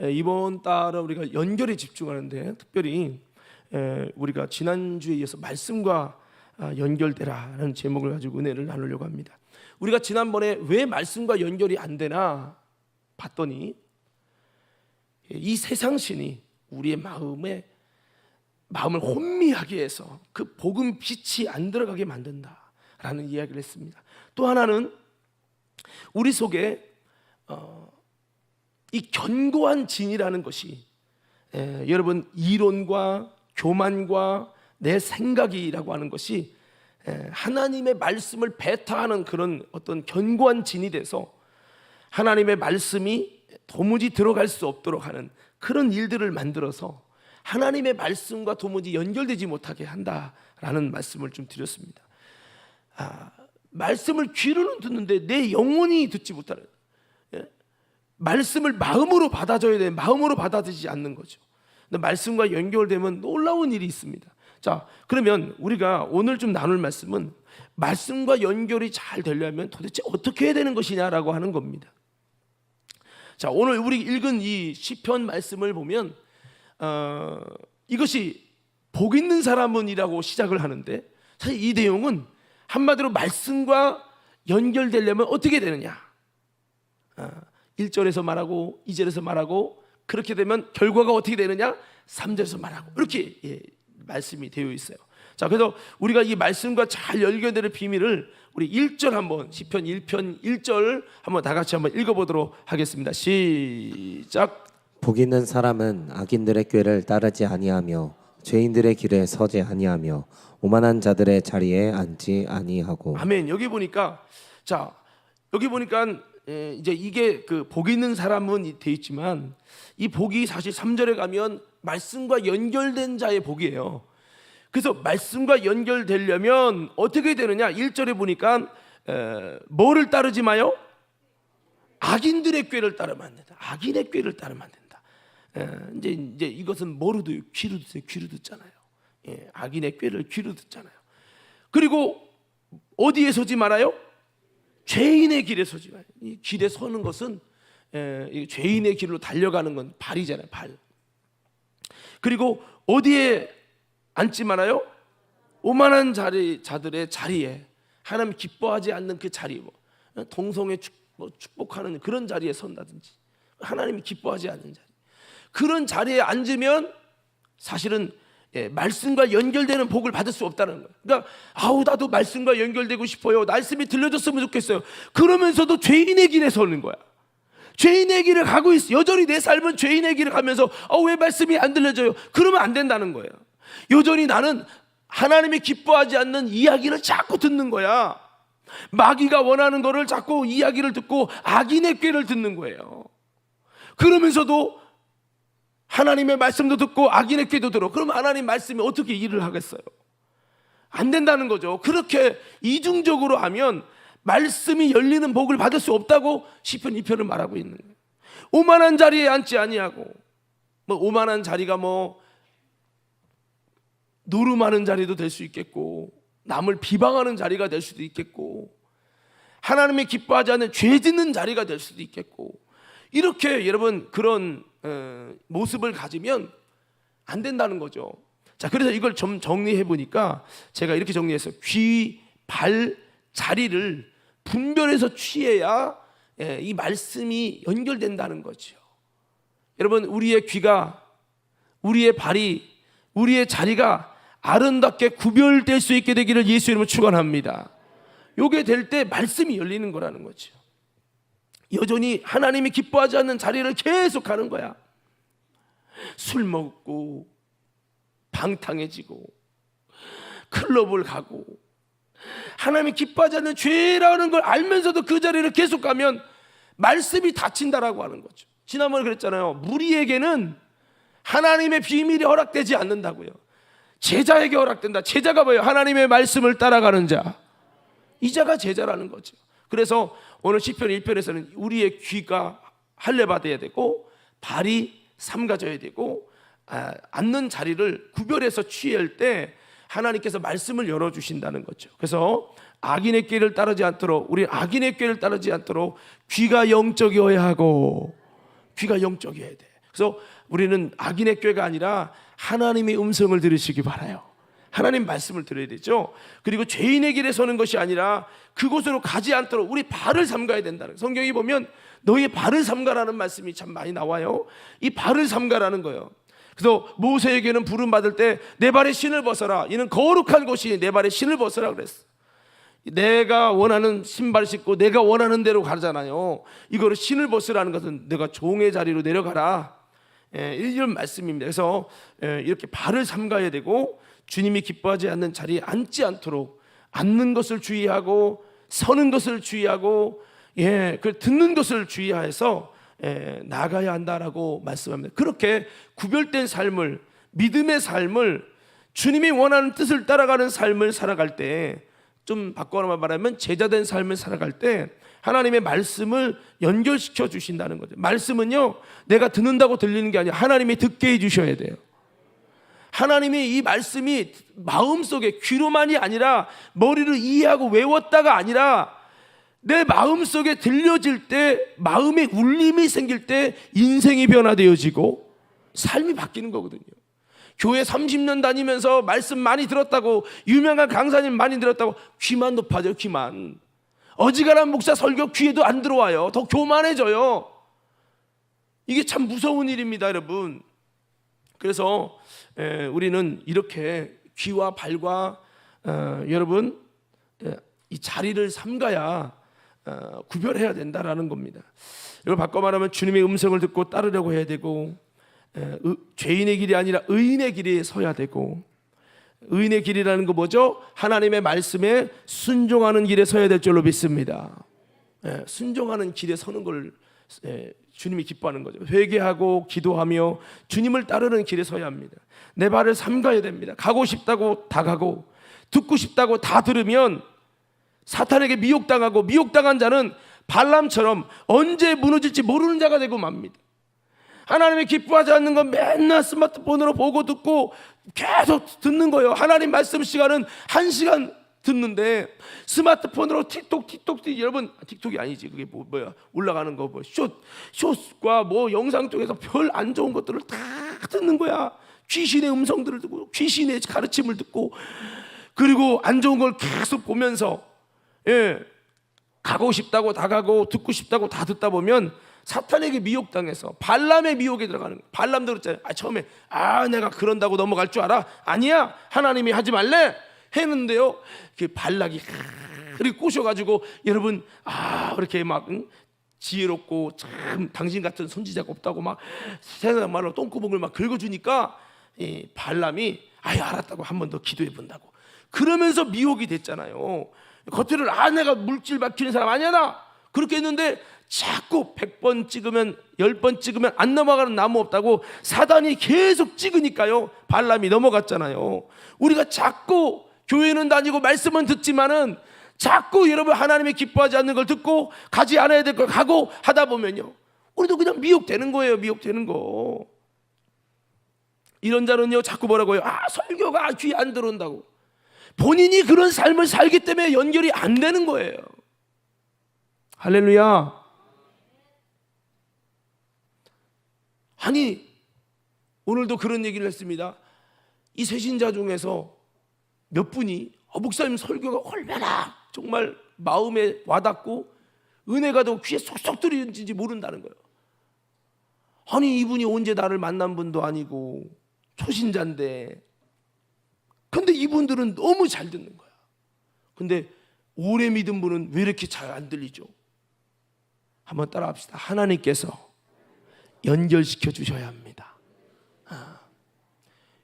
이번 달은 우리가 연결에 집중하는데 특별히 우리가 지난주에 이어서 말씀과 연결되라는 제목을 가지고 은혜를 나누려고 합니다. 우리가 지난번에 왜 말씀과 연결이 안 되나 봤더니 이 세상신이 우리의 마음을 혼미하게 해서 그 복음 빛이 안 들어가게 만든다라는 이야기를 했습니다. 또 하나는 우리 속에 이 견고한 진이라는 것이 여러분 이론과 교만과 내 생각이라고 하는 것이 하나님의 말씀을 배타하는 그런 어떤 견고한 진이 돼서 하나님의 말씀이 도무지 들어갈 수 없도록 하는 그런 일들을 만들어서 하나님의 말씀과 도무지 연결되지 못하게 한다라는 말씀을 좀 드렸습니다. 말씀을 귀로는 듣는데 내 영혼이 듣지 못하는, 말씀을 마음으로 받아줘야 돼. 마음으로 받아들이지 않는 거죠. 근데 말씀과 연결되면 놀라운 일이 있습니다. 자, 그러면 우리가 오늘 좀 나눌 말씀은 말씀과 연결이 잘 되려면 도대체 어떻게 해야 되는 것이냐라고 하는 겁니다. 자, 오늘 우리 읽은 이 시편 말씀을 보면 이것이 복 있는 사람은이라고 시작을 하는데, 사실 이 내용은 한마디로 말씀과 연결되려면 어떻게 되느냐, 1절에서 말하고 2절에서 말하고, 그렇게 되면 결과가 어떻게 되느냐, 3절에서 말하고, 이렇게 말씀이 되어 있어요. 자, 그래서 우리가 이 말씀과 잘 연결되는 비밀을 우리 1절 한번, 시편 1편 1절 한번 다 같이 한번 읽어보도록 하겠습니다. 시작. 복 있는 사람은 악인들의 꾀를 따르지 아니하며 죄인들의 길에 서지 아니하며 오만한 자들의 자리에 앉지 아니하고. 아멘. 여기 보니까, 자, 여기 보니까 이제 이게 그 복 있는 사람은 돼 있지만 이 복이 사실 3절에 가면 말씀과 연결된 자의 복이에요. 그래서 말씀과 연결되려면 어떻게 되느냐, 1절에 보니까 뭐를 따르지 마요? 악인들의 꾀를 따르면 안 된다. 악인의 꾀를 따르면 안 된다. 이제 이것은 뭐로 듣요? 귀로 듣어요. 귀로 듣잖아요. 악인의 꾀를 귀로 듣잖아요. 그리고 어디에 서지 말아요? 죄인의 길에 서지 말아요. 이 길에 서는 것은 죄인의 길로 달려가는 건 발이잖아요. 발. 그리고 어디에 앉지 말아요? 오만한 자들의 자리에, 하나님 기뻐하지 않는 그 자리, 동성애 축복하는 그런 자리에 선다든지, 하나님이 기뻐하지 않는 자리, 그런 자리에 앉으면 사실은 말씀과 연결되는 복을 받을 수 없다는 거예요. 그러니까 나도 말씀과 연결되고 싶어요, 말씀이 들려줬으면 좋겠어요. 그러면서도 죄인의 길에 서는 거야. 죄인의 길을 가고 있어. 여전히 내 삶은 죄인의 길을 가면서 왜 말씀이 안 들려져요? 그러면 안 된다는 거예요. 여전히 나는 하나님이 기뻐하지 않는 이야기를 자꾸 듣는 거야. 마귀가 원하는 거를 자꾸 이야기를 듣고 악인의 꾀를 듣는 거예요. 그러면서도 하나님의 말씀도 듣고 악인의 꾀도 들어. 그럼 하나님 말씀이 어떻게 일을 하겠어요? 안 된다는 거죠. 그렇게 이중적으로 하면 말씀이 열리는 복을 받을 수 없다고 시편 2편을 말하고 있는 거예요. 오만한 자리에 앉지 아니하고, 오만한 자리가 노름하는 자리도 될 수 있겠고, 남을 비방하는 자리가 될 수도 있겠고, 하나님이 기뻐하지 않는 죄 짓는 자리가 될 수도 있겠고, 이렇게 여러분 그런 모습을 가지면 안 된다는 거죠. 자, 그래서 이걸 좀 정리해 보니까 제가 이렇게 정리했어요. 귀, 발, 자리를 분별해서 취해야 이 말씀이 연결된다는 거죠. 여러분, 우리의 귀가, 우리의 발이, 우리의 자리가 아름답게 구별될 수 있게 되기를 예수 이름으로 축원합니다. 요게 될 때 말씀이 열리는 거라는 거죠. 여전히 하나님이 기뻐하지 않는 자리를 계속 가는 거야. 술 먹고 방탕해지고 클럽을 가고 하나님이 기뻐하지 않는 죄라는 걸 알면서도 그 자리를 계속 가면 말씀이 닫힌다라고 하는 거죠. 지난번에 그랬잖아요. 무리에게는 하나님의 비밀이 허락되지 않는다고요. 제자에게 허락된다. 제자가 뭐예요? 하나님의 말씀을 따라가는 자, 이 자가 제자라는 거죠. 그래서 오늘 시편 1편에서는 우리의 귀가 할례받아야 되고 발이 삼가져야 되고 앉는 자리를 구별해서 취할 때 하나님께서 말씀을 열어주신다는 거죠. 그래서 악인의 꾀를 따르지 않도록, 우리 악인의 꾀를 따르지 않도록 귀가 영적이어야 하고, 귀가 영적이어야 돼. 그래서 우리는 악인의 꾀가 아니라 하나님의 음성을 들으시기 바라요. 하나님 말씀을 들어야 되죠. 그리고 죄인의 길에 서는 것이 아니라 그곳으로 가지 않도록 우리 발을 삼가야 된다는, 성경이 보면 너희의 발을 삼가라는 말씀이 참 많이 나와요. 이 발을 삼가라는 거예요. 그래서 모세에게는 부름 받을 때 내 발에 신을 벗어라, 이는 거룩한 곳이니 내 발에 신을 벗어라 그랬어. 내가 원하는 신발 신고 내가 원하는 대로 가잖아요. 이거를 신을 벗으라는 것은 내가 종의 자리로 내려가라, 이런 말씀입니다. 그래서 이렇게 발을 삼가야 되고, 주님이 기뻐하지 않는 자리에 앉지 않도록 앉는 것을 주의하고 서는 것을 주의하고 그 듣는 것을 주의해서 나가야 한다라고 말씀합니다. 그렇게 구별된 삶을, 믿음의 삶을, 주님이 원하는 뜻을 따라가는 삶을 살아갈 때, 좀 바꿔 말하면 제자된 삶을 살아갈 때 하나님의 말씀을 연결시켜 주신다는 거죠. 말씀은요, 내가 듣는다고 들리는 게 아니라 하나님이 듣게 해주셔야 돼요. 하나님이 이 말씀이 마음속에, 귀로만이 아니라 머리를 이해하고 외웠다가 아니라 내 마음속에 들려질 때, 마음에 울림이 생길 때 인생이 변화되어지고 삶이 바뀌는 거거든요. 교회 30년 다니면서 말씀 많이 들었다고, 유명한 강사님 많이 들었다고 귀만 높아져요. 귀만. 어지간한 목사 설교 귀에도 안 들어와요. 더 교만해져요. 이게 참 무서운 일입니다, 여러분. 그래서 우리는 이렇게 귀와 발과 여러분 이 자리를 삼가야 구별해야 된다라는 겁니다. 이걸 바꿔 말하면 주님의 음성을 듣고 따르려고 해야 되고, 죄인의 길이 아니라 의인의 길에 서야 되고, 의인의 길이라는 거 뭐죠? 하나님의 말씀에 순종하는 길에 서야 될 줄로 믿습니다. 순종하는 길에 서는 걸 주님이 기뻐하는 거죠. 회개하고 기도하며 주님을 따르는 길에 서야 합니다. 내 발을 삼가야 됩니다. 가고 싶다고 다 가고, 듣고 싶다고 다 들으면 사탄에게 미혹당하고, 미혹당한 자는 발람처럼 언제 무너질지 모르는 자가 되고 맙니다. 하나님이 기뻐하지 않는 건 맨날 스마트폰으로 보고 듣고 계속 듣는 거예요. 하나님 말씀 시간은 1시간 듣는데 스마트폰으로 틱톡, 여러분 틱톡이 아니지, 그게 뭐야 올라가는 거 뭐 숏과 뭐 영상 쪽에서 별 안 좋은 것들을 다 듣는 거야. 귀신의 음성들을 듣고 귀신의 가르침을 듣고, 그리고 안 좋은 걸 계속 보면서 가고 싶다고 다 가고 듣고 싶다고 다 듣다 보면 사탄에게 미혹당해서 발람의 미혹에 들어가는 거예요. 발람도 그랬잖아요. 처음에 내가 그런다고 넘어갈 줄 알아? 아니야, 하나님이 하지 말래 했는데요, 그 발락이 그렇게 꼬셔가지고, 여러분 그렇게 막 지혜롭고 참 당신 같은 선지자가 없다고 막 세상 말로 똥구멍을 막 긁어주니까 이 발람이 알았다고 한 번 더 기도해 본다고 그러면서 미혹이 됐잖아요. 겉으로 내가 물질 박히는 사람 아니야 나 그렇게 했는데, 자꾸 100번 찍으면 10번 찍으면 안 넘어가는 나무 없다고 사단이 계속 찍으니까요, 발람이 넘어갔잖아요. 우리가 자꾸 교회는 다니고 말씀은 듣지만은 자꾸 여러분 하나님이 기뻐하지 않는 걸 듣고 가지 않아야 될 걸 가고 하다 보면요, 우리도 그냥 미혹되는 거예요. 미혹되는 거. 이런 자는요 자꾸 뭐라고요? 설교가 귀에 안 들어온다고. 본인이 그런 삶을 살기 때문에 연결이 안 되는 거예요. 할렐루야. 아니 오늘도 그런 얘기를 했습니다. 이 새신자 중에서 몇 분이 목사님 설교가 얼마나 정말 마음에 와닿고 은혜가 더 귀에 쏙쏙 들어있는지 모른다는 거예요. 아니 이분이 언제 나를 만난 분도 아니고 초신자인데, 근데 이분들은 너무 잘 듣는 거야. 근데 오래 믿은 분은 왜 이렇게 잘 안 들리죠? 한번 따라 합시다. 하나님께서 연결시켜 주셔야 합니다.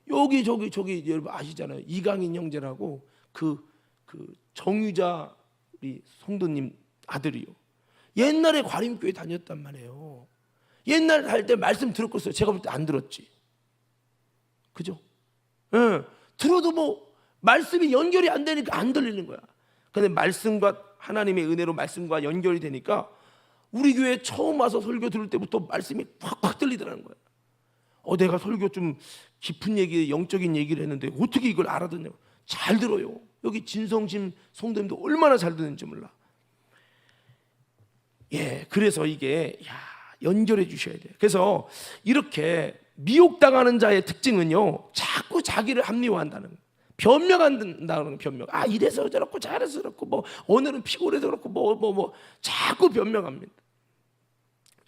여기 저기 여러분 아시잖아요. 이강인 형제라고 그 정유자 우리 성도님 아들이요. 옛날에 과림교회 다녔단 말이에요. 옛날 할 때 말씀 들었겠어요? 제가 볼 때 안 들었지. 그죠? 들어도 뭐 말씀이 연결이 안 되니까 안 들리는 거야. 근데 말씀과 하나님의 은혜로 말씀과 연결이 되니까 우리 교회 처음 와서 설교 들을 때부터 말씀이 확확 들리더라는 거야. 내가 설교 좀 깊은 얘기, 영적인 얘기를 했는데 어떻게 이걸 알아듣냐고. 잘 들어요. 여기 진성심 성도님도 얼마나 잘 듣는지 몰라. 그래서 이게 연결해 주셔야 돼요. 그래서 이렇게 미혹당하는 자의 특징은요, 자꾸 자기를 합리화한다는 거예요. 변명한다는 변명. 아, 이래서 저렇고 저래서 저렇고 뭐 오늘은 피곤해서 그렇고 뭐 자꾸 변명합니다.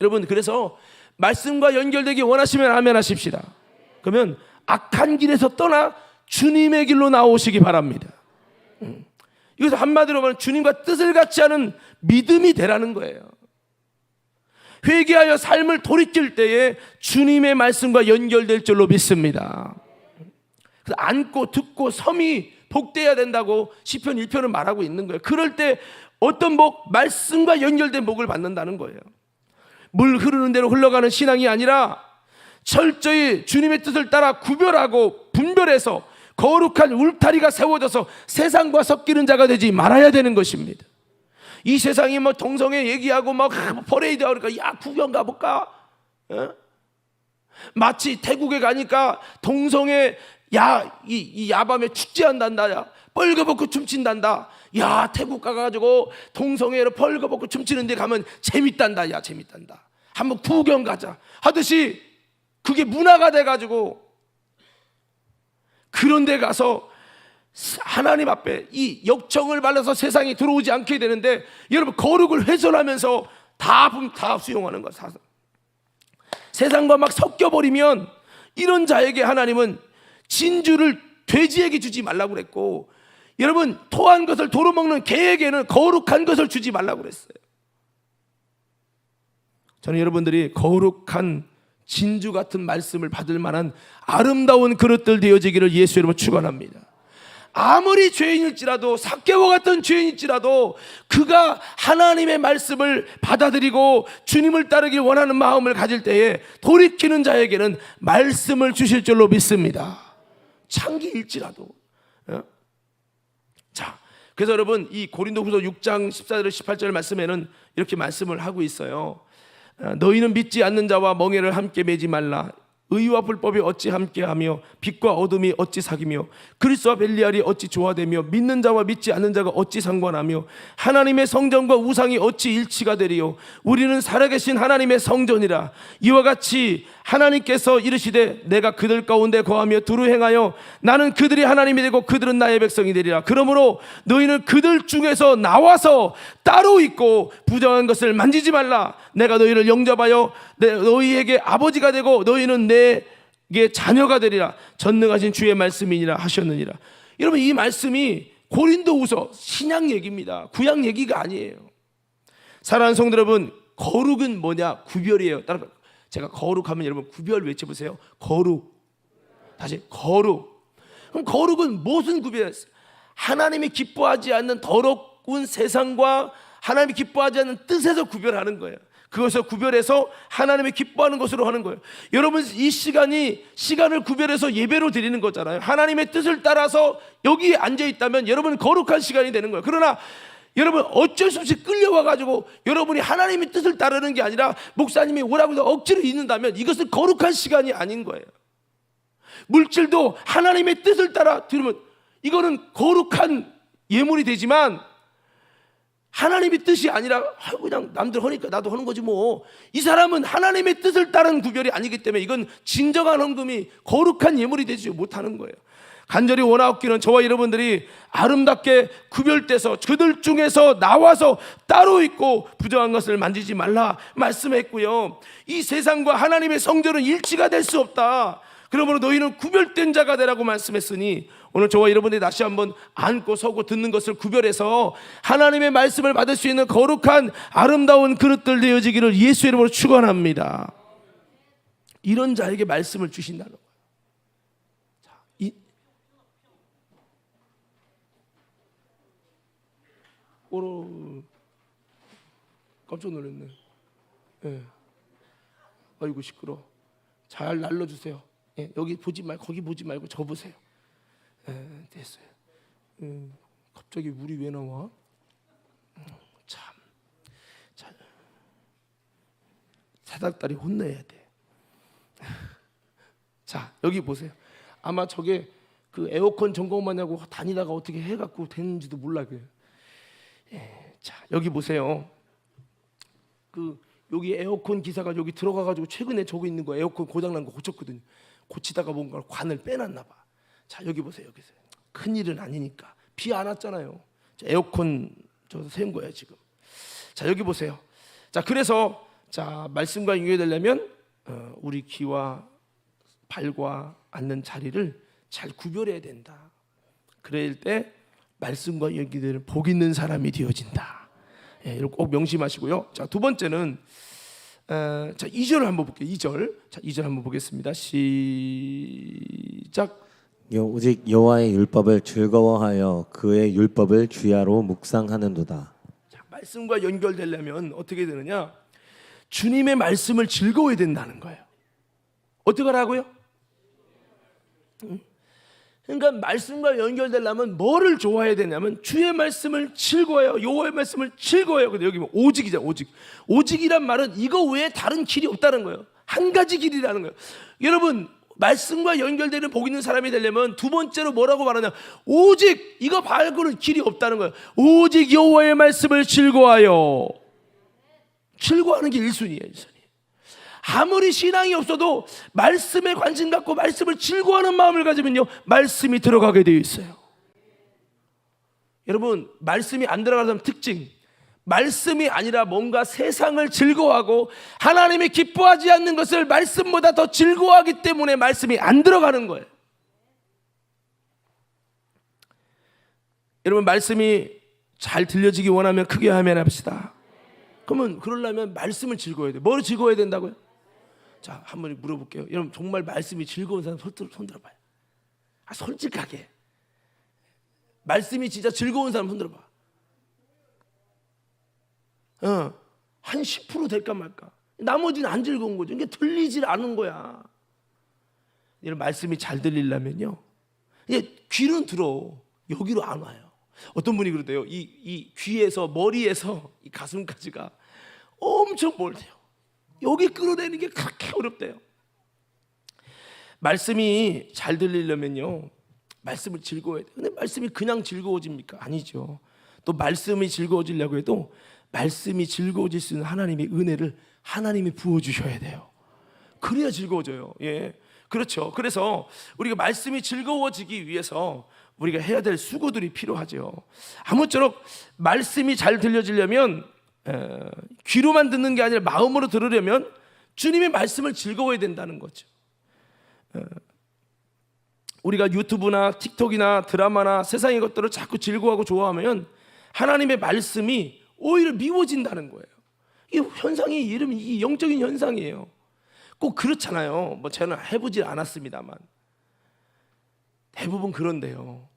여러분, 그래서 말씀과 연결되기 원하시면 아멘 하십시다. 그러면 악한 길에서 떠나 주님의 길로 나오시기 바랍니다. 이것을 한마디로 말하면 주님과 뜻을 같이 하는 믿음이 되라는 거예요. 회개하여 삶을 돌이킬 때에 주님의 말씀과 연결될 줄로 믿습니다. 그래서 앉고 듣고 섬이 복되어야 된다고 시편 1편은 말하고 있는 거예요. 그럴 때 어떤 복? 말씀과 연결된 복을 받는다는 거예요. 물 흐르는 대로 흘러가는 신앙이 아니라 철저히 주님의 뜻을 따라 구별하고 분별해서 거룩한 울타리가 세워져서 세상과 섞이는 자가 되지 말아야 되는 것입니다. 이 세상이 뭐 동성애 얘기하고 막 퍼레이드 하니까 야, 구경 가볼까? 마치 태국에 가니까 동성애 이 야밤에 축제한단다. 야, 벌거벗고 춤춘단다. 야, 태국 가가지고 동성애를 벌거벗고 춤추는 데 가면 재밌단다. 야, 재밌단다. 한번 구경 가자 하듯이 그게 문화가 돼가지고 그런 데 가서 하나님 앞에 이 역청을 발라서 세상에 들어오지 않게 되는데, 여러분 거룩을 훼손하면서 다 수용하는 것. 세상과 막 섞여버리면 이런 자에게 하나님은 진주를 돼지에게 주지 말라고 그랬고, 여러분 토한 것을 도로 먹는 개에게는 거룩한 것을 주지 말라고 그랬어요. 저는 여러분들이 거룩한 진주 같은 말씀을 받을 만한 아름다운 그릇들 되어지기를 예수 이름으로 축원합니다. 아무리 죄인일지라도 삭개와 같은 죄인일지라도 그가 하나님의 말씀을 받아들이고 주님을 따르길 원하는 마음을 가질 때에 돌이키는 자에게는 말씀을 주실 줄로 믿습니다. 창기일지라도. 자, 그래서 여러분 이 고린도후서 6장 14절 18절 말씀에는 이렇게 말씀을 하고 있어요. 너희는 믿지 않는 자와 멍에를 함께 매지 말라. 의와 불법이 어찌 함께하며 빛과 어둠이 어찌 사귀며 그리스도와 벨리알이 어찌 조화되며 믿는 자와 믿지 않는 자가 어찌 상관하며 하나님의 성전과 우상이 어찌 일치가 되리요. 우리는 살아계신 하나님의 성전이라. 이와 같이 하나님께서 이르시되 내가 그들 가운데 거하며 두루 행하여 나는 그들이 하나님이 되고 그들은 나의 백성이 되리라. 그러므로 너희는 그들 중에서 나와서 따로 있고 부정한 것을 만지지 말라. 내가 너희를 영접하여 너희에게 아버지가 되고 너희는 내게 자녀가 되리라. 전능하신 주의 말씀이니라 하셨느니라. 여러분 이 말씀이 고린도후서 신약 얘기입니다. 구약 얘기가 아니에요. 사랑하는 성도 여러분, 거룩은 뭐냐? 구별이에요. 따라 제가 거룩하면 여러분 구별 외쳐보세요. 거룩. 다시 거룩. 그럼 거룩은 무슨 구별이에요? 하나님이 기뻐하지 않는 더러운 세상과 하나님이 기뻐하지 않는 뜻에서 구별하는 거예요. 그것을 구별해서 하나님이 기뻐하는 것으로 하는 거예요. 여러분 이 시간을 구별해서 예배로 드리는 거잖아요. 하나님의 뜻을 따라서 여기에 앉아 있다면 여러분은 거룩한 시간이 되는 거예요. 그러나 여러분 어쩔 수 없이 끌려와가지고 여러분이 하나님의 뜻을 따르는 게 아니라 목사님이 오라고 해서 억지로 있는다면 이것은 거룩한 시간이 아닌 거예요. 물질도 하나님의 뜻을 따라 들으면 이거는 거룩한 예물이 되지만 하나님의 뜻이 아니라 그냥 남들 하니까 나도 하는 거지 뭐. 이 사람은 하나님의 뜻을 따르는 구별이 아니기 때문에 이건 진정한 헌금이 거룩한 예물이 되지 못하는 거예요. 간절히 원하옵기는 저와 여러분들이 아름답게 구별돼서 그들 중에서 나와서 따로 있고 부정한 것을 만지지 말라 말씀했고요. 이 세상과 하나님의 성전은 일치가 될 수 없다. 그러므로 너희는 구별된 자가 되라고 말씀했으니 오늘 저와 여러분들이 다시 한번 앉고 서고 듣는 것을 구별해서 하나님의 말씀을 받을 수 있는 거룩한 아름다운 그릇들 되어지기를 예수 이름으로 축원합니다. 이런 자에게 말씀을 주신다는 거예요. 깜짝 놀랐네. 예. 아이고 시끄러. 잘 날려주세요. 예, 여기 보지 말고 거기 보지 말고 저 보세요. 예, 됐어요. 갑자기 물이 왜 나와? 참. 사닥다리 혼내야 돼. 자 여기 보세요. 아마 저게 그 에어컨 점검만 하고 다니다가 어떻게 해갖고 됐는지도 몰라. 예, 자 여기 보세요. 그 여기 에어컨 기사가 여기 들어가가지고 최근에 저거 있는 거 에어컨 고장난 거 고쳤거든요. 고치다가 뭔가 관을 빼놨나 봐. 자 여기 보세요. 여기 보세요. 큰 일은 아니니까 비 안 왔잖아요. 자, 에어컨 저 세운 거예요 지금. 자 여기 보세요. 자 그래서 자 말씀과 연결되려면 우리 귀와 발과 앉는 자리를 잘 구별해야 된다. 그럴 때 말씀과 연결되는 복 있는 사람이 되어진다. 예, 이걸 꼭 명심하시고요. 자 두 번째는 자 2절을 한번 볼게요. 2절. 자 2절 한번 보겠습니다. 시작. 오직 여호와의 율법을 즐거워하여 그의 율법을 주야로 묵상하는도다. 자, 말씀과 연결되려면 어떻게 되느냐? 주님의 말씀을 즐거워야 된다는 거예요. 어떻게 하라고요? 그러니까 말씀과 연결되려면 뭐를 좋아해야 되냐면 주의 말씀을 즐거워해요. 여호와의 말씀을 즐거워해요. 근데 여기 오직이잖아. 오직. 오직이란 말은 이거 외에 다른 길이 없다는 거예요. 한 가지 길이라는 거예요. 여러분 말씀과 연결되는 복 있는 사람이 되려면 두 번째로 뭐라고 말하냐? 오직 이거 말고는 길이 없다는 거예요. 오직 여호와의 말씀을 즐거워하여. 즐거워하는 게 1순위예요. 1순위. 아무리 신앙이 없어도 말씀에 관심 갖고 말씀을 즐거워하는 마음을 가지면요 말씀이 들어가게 되어 있어요. 여러분 말씀이 안 들어가는 특징, 말씀이 아니라 뭔가 세상을 즐거워하고 하나님이 기뻐하지 않는 것을 말씀보다 더 즐거워하기 때문에 말씀이 안 들어가는 거예요. 여러분 말씀이 잘 들려지기 원하면 크게 아멘 합시다. 그러면 그러려면 말씀을 즐거워야 돼요. 뭘 즐거워야 된다고요? 자, 한번 물어볼게요. 여러분 정말 말씀이 즐거운 사람 손 들어봐요. 솔직하게 말씀이 진짜 즐거운 사람 손 들어봐. 한 10% 될까 말까. 나머지는 안 즐거운 거죠. 이게 들리질 않은 거야. 여러분 말씀이 잘 들리려면요 이게 귀는 들어 여기로 안 와요. 어떤 분이 그러대요. 이 귀에서 머리에서 이 가슴까지가 엄청 멀대요. 여기 끌어내는 게 그렇게 어렵대요. 말씀이 잘 들리려면요 말씀을 즐거워야 돼요. 근데 말씀이 그냥 즐거워집니까? 아니죠. 또 말씀이 즐거워지려고 해도 말씀이 즐거워질 수 있는 하나님의 은혜를 하나님이 부어주셔야 돼요. 그래야 즐거워져요. 예, 그렇죠. 그래서 우리가 말씀이 즐거워지기 위해서 우리가 해야 될 수고들이 필요하죠. 아무쪼록 말씀이 잘 들려지려면 귀로만 듣는 게 아니라 마음으로 들으려면 주님의 말씀을 즐거워야 된다는 거죠. 우리가 유튜브나 틱톡이나 드라마나 세상의 것들을 자꾸 즐거워하고 좋아하면 하나님의 말씀이 오히려 미워진다는 거예요. 이 현상이 이름이 이 영적인 현상이에요. 꼭 그렇잖아요. 뭐 저는 해보지 않았습니다만 대부분 그런데요.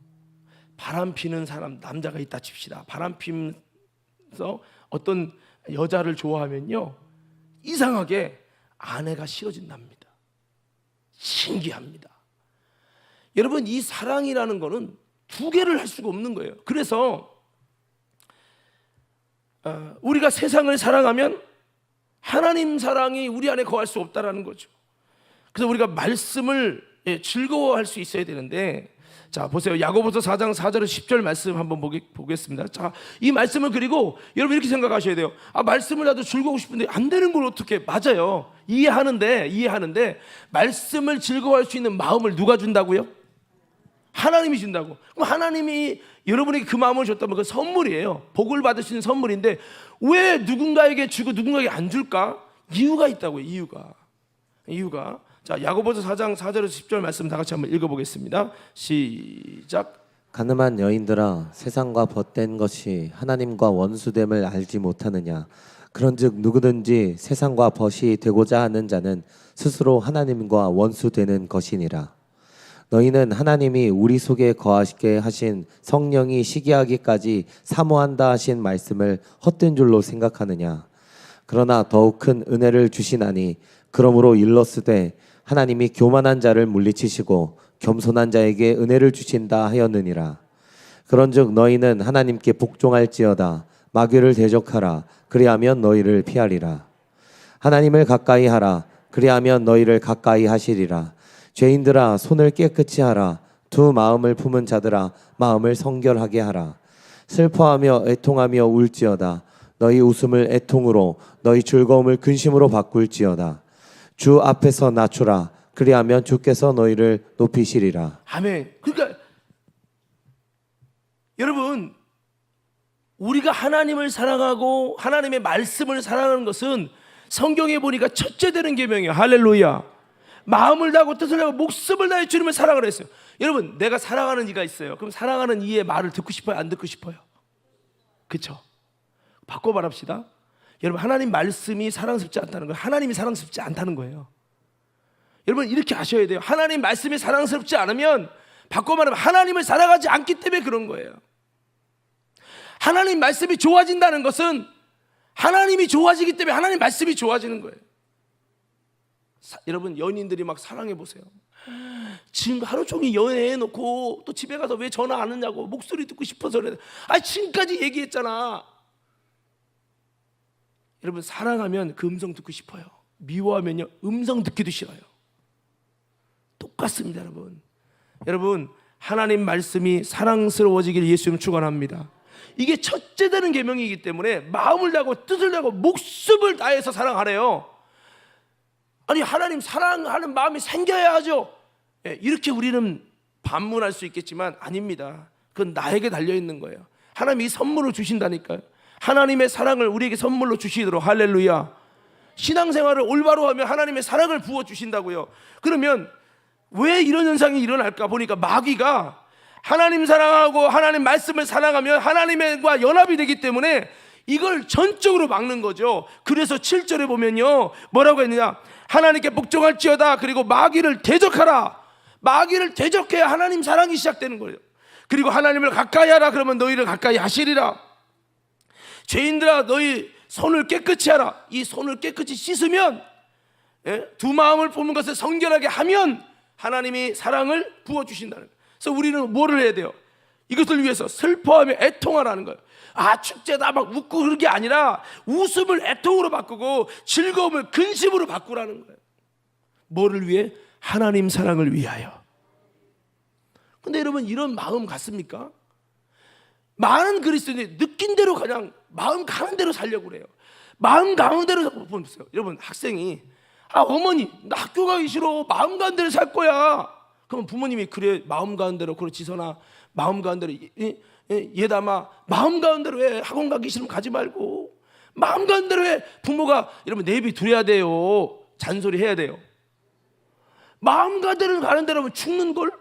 바람 피는 사람 남자가 있다 칩시다. 바람 피면서 어떤 여자를 좋아하면요 이상하게 아내가 싫어진답니다. 신기합니다. 여러분 이 사랑이라는 거는 두 개를 할 수가 없는 거예요. 그래서 우리가 세상을 사랑하면 하나님 사랑이 우리 안에 거할 수 없다라는 거죠. 그래서 우리가 말씀을 즐거워할 수 있어야 되는데 자 보세요. 야고보서 4장 4절 10절 말씀 한번 보겠습니다. 자, 이 말씀을 그리고 여러분 이렇게 생각하셔야 돼요. 말씀을 나도 즐거워하고 싶은데 안 되는 걸 어떻게 맞아요. 이해하는데 말씀을 즐거워할 수 있는 마음을 누가 준다고요? 하나님이 준다고. 그럼 하나님이 여러분에게 그 마음을 줬다면 그 선물이에요. 복을 받을 수 있는 선물인데 왜 누군가에게 주고 누군가에게 안 줄까? 이유가 있다고요. 이유가 자 야고보서 4장 4절에서 10절 말씀 다 같이 한번 읽어보겠습니다. 시작. 가늠한 여인들아 세상과 벗된 것이 하나님과 원수됨을 알지 못하느냐. 그런즉 누구든지 세상과 벗이 되고자 하는 자는 스스로 하나님과 원수되는 것이니라. 너희는 하나님이 우리 속에 거하시게 하신 성령이 시기하기까지 사모한다 하신 말씀을 헛된 줄로 생각하느냐. 그러나 더욱 큰 은혜를 주시나니 그러므로 일렀으되 하나님이 교만한 자를 물리치시고 겸손한 자에게 은혜를 주신다 하였느니라. 그런즉 너희는 하나님께 복종할지어다. 마귀를 대적하라. 그리하면 너희를 피하리라. 하나님을 가까이 하라. 그리하면 너희를 가까이 하시리라. 죄인들아 손을 깨끗이 하라. 두 마음을 품은 자들아 마음을 성결하게 하라. 슬퍼하며 애통하며 울지어다. 너희 웃음을 애통으로 너희 즐거움을 근심으로 바꿀지어다. 주 앞에서 낮추라. 그리하면 주께서 너희를 높이시리라. 아멘. 그러니까 여러분, 우리가 하나님을 사랑하고 하나님의 말씀을 사랑하는 것은 성경에 보니까 첫째 되는 계명이에요. 할렐루야. 마음을 다하고 뜻을 다하고 목숨을 다해 주님을 사랑을 했어요. 여러분, 내가 사랑하는 이가 있어요. 그럼 사랑하는 이의 말을 듣고 싶어요? 안 듣고 싶어요? 그렇죠? 바꿔 말합시다. 여러분, 하나님 말씀이 사랑스럽지 않다는 거예요. 하나님이 사랑스럽지 않다는 거예요. 여러분, 이렇게 아셔야 돼요. 하나님 말씀이 사랑스럽지 않으면, 바꿔 말하면 하나님을 사랑하지 않기 때문에 그런 거예요. 하나님 말씀이 좋아진다는 것은 하나님이 좋아지기 때문에 하나님 말씀이 좋아지는 거예요. 여러분, 연인들이 막 사랑해 보세요. 지금 하루 종일 연애해 놓고 또 집에 가서 왜 전화 안 하냐고, 목소리 듣고 싶어서 그래. 지금까지 얘기했잖아. 여러분, 사랑하면 그 음성 듣고 싶어요. 미워하면요, 음성 듣기도 싫어요. 똑같습니다. 여러분, 하나님 말씀이 사랑스러워지기를 예수님 축원합니다. 이게 첫째 되는 계명이기 때문에 마음을 다하고 뜻을 다하고 목숨을 다해서 사랑하래요. 아니, 하나님 사랑하는 마음이 생겨야 하죠. 이렇게 우리는 반문할 수 있겠지만 아닙니다. 그건 나에게 달려있는 거예요. 하나님이 선물을 주신다니까요. 하나님의 사랑을 우리에게 선물로 주시도록. 할렐루야. 신앙생활을 올바로 하면 하나님의 사랑을 부어주신다고요. 그러면 왜 이런 현상이 일어날까 보니까, 마귀가 하나님 사랑하고 하나님 말씀을 사랑하면 하나님과 연합이 되기 때문에 이걸 전적으로 막는 거죠. 그래서 7절에 보면요, 뭐라고 했느냐, 하나님께 복종할지어다. 그리고 마귀를 대적하라. 마귀를 대적해야 하나님 사랑이 시작되는 거예요. 그리고 하나님을 가까이 하라. 그러면 너희를 가까이 하시리라. 죄인들아, 너희 손을 깨끗이 하라. 이 손을 깨끗이 씻으면, 두 마음을 품은 것을 성결하게 하면 하나님이 사랑을 부어주신다는 거예요. 그래서 우리는 뭐를 해야 돼요? 이것을 위해서 슬퍼하며 애통하라는 거예요. 축제다 막 웃고 그런 게 아니라 웃음을 애통으로 바꾸고 즐거움을 근심으로 바꾸라는 거예요. 뭐를 위해? 하나님 사랑을 위하여. 근데 여러분, 이런 마음 같습니까? 많은 그리스도인들이 느낀 대로 그냥 마음 가는 대로 살려고 그래요. 마음 가는 대로 보세요. 여러분, 학생이 어머니, 나 학교 가기 싫어. 마음 가는 대로 살 거야. 그러면 부모님이, 그래, 마음 가는 대로, 그래, 지선아, 마음 가는 대로, 예담아, 마음 가는 대로 해. 학원 가기 싫으면 가지 말고 마음 가는 대로 해. 부모가 여러분 내비 두려야 돼요. 잔소리 해야 돼요. 마음 가는 대로 가는 대로 하면 죽는걸.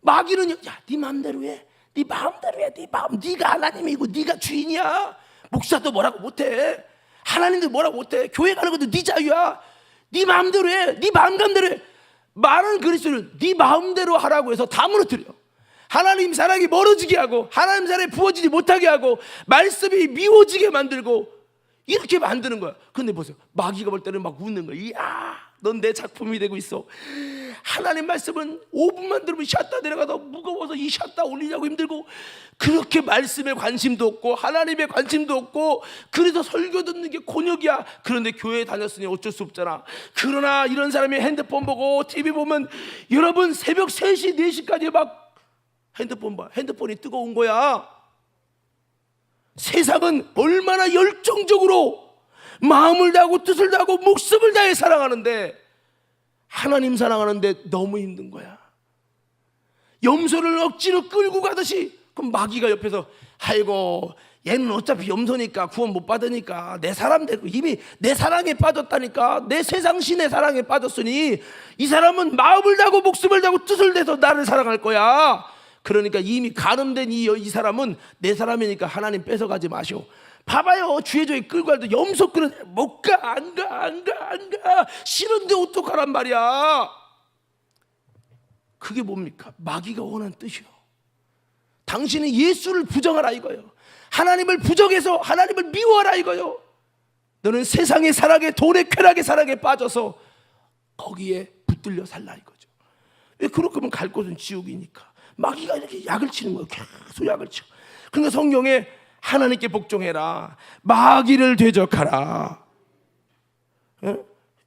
마귀는, 야, 네 마음대로 해. 네 마음대로 해. 네 마음, 네가 하나님이고 네가 주인이야. 목사도 뭐라고 못해. 하나님도 뭐라고 못해. 교회 가는 것도 네 자유야. 네 마음대로 해. 네 마음 가는 대로 해. 많은 그리스도는 네 마음대로 하라고 해서 다 무너뜨려. 하나님 사랑이 멀어지게 하고 하나님 사랑이 부어지지 못하게 하고 말씀이 미워지게 만들고 이렇게 만드는 거야. 근데 보세요, 마귀가 볼 때는 막 웃는 거야. 이야, 넌 내 작품이 되고 있어. 하나님 말씀은 5분만 들으면 샷다 내려가다 무거워서 이 샷다 올리려고 힘들고, 그렇게 말씀에 관심도 없고 하나님의 관심도 없고, 그래서 설교 듣는 게 곤욕이야. 그런데 교회에 다녔으니 어쩔 수 없잖아. 그러나 이런 사람이 핸드폰 보고 TV 보면, 여러분 새벽 3시 4시까지 막 핸드폰 봐. 핸드폰이 뜨거운 거야. 세상은 얼마나 열정적으로 마음을 다하고 뜻을 다하고 목숨을 다해 사랑하는데, 하나님 사랑하는데 너무 힘든 거야. 염소를 억지로 끌고 가듯이. 그럼 마귀가 옆에서, 아이고 얘는 어차피 염소니까 구원 못 받으니까 내 사람 되고, 이미 내 사랑에 빠졌다니까. 내 세상 신의 사랑에 빠졌으니 이 사람은 마음을 다하고 목숨을 다하고 뜻을 다해서 나를 사랑할 거야. 그러니까 이미 가늠된 이 사람은 내 사람이니까 하나님 뺏어가지 마시오. 봐봐요, 주의 종이 끌고 가도 염소 끌은 못 가. 안 가. 싫은데 어떡하란 말이야. 그게 뭡니까? 마귀가 원하는 뜻이요. 당신은 예수를 부정하라 이거요. 하나님을 부정해서 하나님을 미워하라 이거요. 너는 세상의 사랑에, 돈의 쾌락의 사랑에 빠져서 거기에 붙들려 살라 이거죠. 왜 그렇게 갈 곳은 지옥이니까. 마귀가 이렇게 약을 치는 거예요. 계속 약을 쳐. 그러니까 성경에 하나님께 복종해라, 마귀를 대적하라.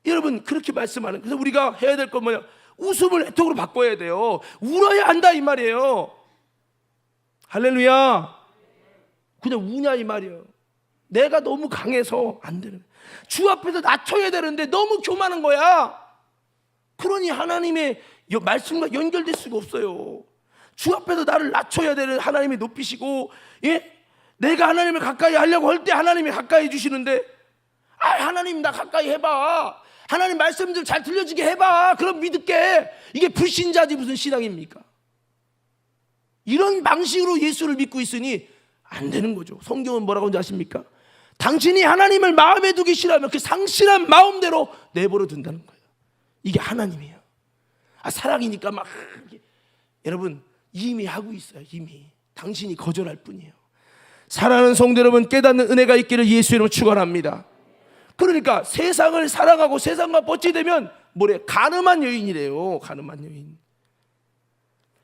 여러분 그렇게 말씀하는. 그래서 우리가 해야 될 건 뭐냐? 웃음을 애통으로 바꿔야 돼요. 울어야 한다 이 말이에요. 할렐루야. 그냥 우냐 이 말이에요. 내가 너무 강해서 안 되는 거야. 주 앞에서 낮춰야 되는데 너무 교만한 거야. 그러니 하나님의 말씀과 연결될 수가 없어요. 주 앞에서 나를 낮춰야 되는 하나님이 높이시고, 예? 내가 하나님을 가까이 하려고 할 때 하나님이 가까이 해주시는데, 하나님 나 가까이 해봐, 하나님 말씀 좀 잘 들려주게 해봐, 그럼 믿을게. 이게 불신자지 무슨 신앙입니까? 이런 방식으로 예수를 믿고 있으니 안 되는 거죠. 성경은 뭐라고 하는지 아십니까? 당신이 하나님을 마음에 두기 싫어하면 그 상실한 마음대로 내버려 둔다는 거예요. 이게 하나님이에요. 사랑이니까 막 여러분 이미 하고 있어요. 이미 당신이 거절할 뿐이에요. 사랑하는 성도 여러분, 깨닫는 은혜가 있기를 예수의 이름으로 축원합니다. 그러니까 세상을 사랑하고 세상과 버티되면 뭐래? 가늠한 여인이래요. 가늠한 여인.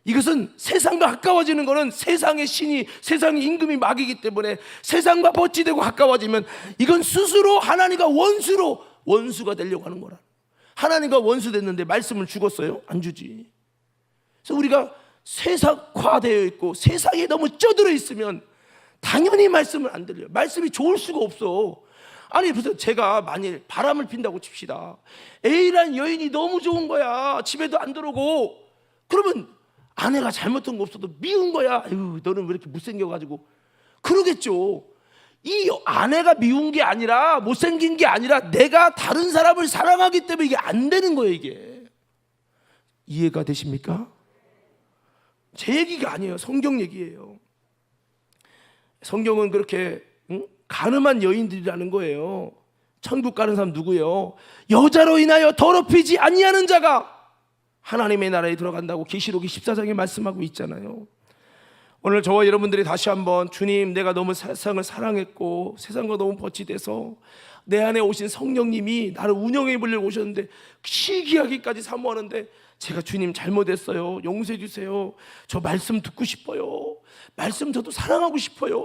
이것은 세상과 가까워지는 것은 세상의 신이, 세상의 임금이 막이기 때문에 세상과 버티되고 가까워지면 이건 스스로 하나님과 원수가 되려고 하는 거라. 하나님과 원수 됐는데 말씀을 주겠어요? 안 주지. 그래서 우리가 세상화되어 있고 세상에 너무 쪄들어 있으면 당연히 말씀을 안 들려요. 말씀이 좋을 수가 없어. 아니 그래서 제가 만일 바람을 핀다고 칩시다. A라는 여인이 너무 좋은 거야. 집에도 안 들어오고. 그러면 아내가 잘못한 거 없어도 미운 거야. 아유, 너는 왜 이렇게 못생겨가지고. 그러겠죠. 이 아내가 미운 게 아니라, 못생긴 게 아니라 내가 다른 사람을 사랑하기 때문에 이게 안 되는 거예요. 이게 이해가 되십니까? 제 얘기가 아니에요. 성경 얘기예요. 성경은 그렇게 가늠한 여인들이라는 거예요. 천국 가는 사람 누구예요? 여자로 인하여 더럽히지 아니하는 자가 하나님의 나라에 들어간다고 계시록이 14장에 말씀하고 있잖아요. 오늘 저와 여러분들이 다시 한번, 주님 내가 너무 세상을 사랑했고 세상과 너무 버티돼서 내 안에 오신 성령님이 나를 운영해 보려고 오셨는데 시기하기까지 사모하는데 제가 주님 잘못했어요, 용서해 주세요, 저 말씀 듣고 싶어요, 말씀 저도 사랑하고 싶어요,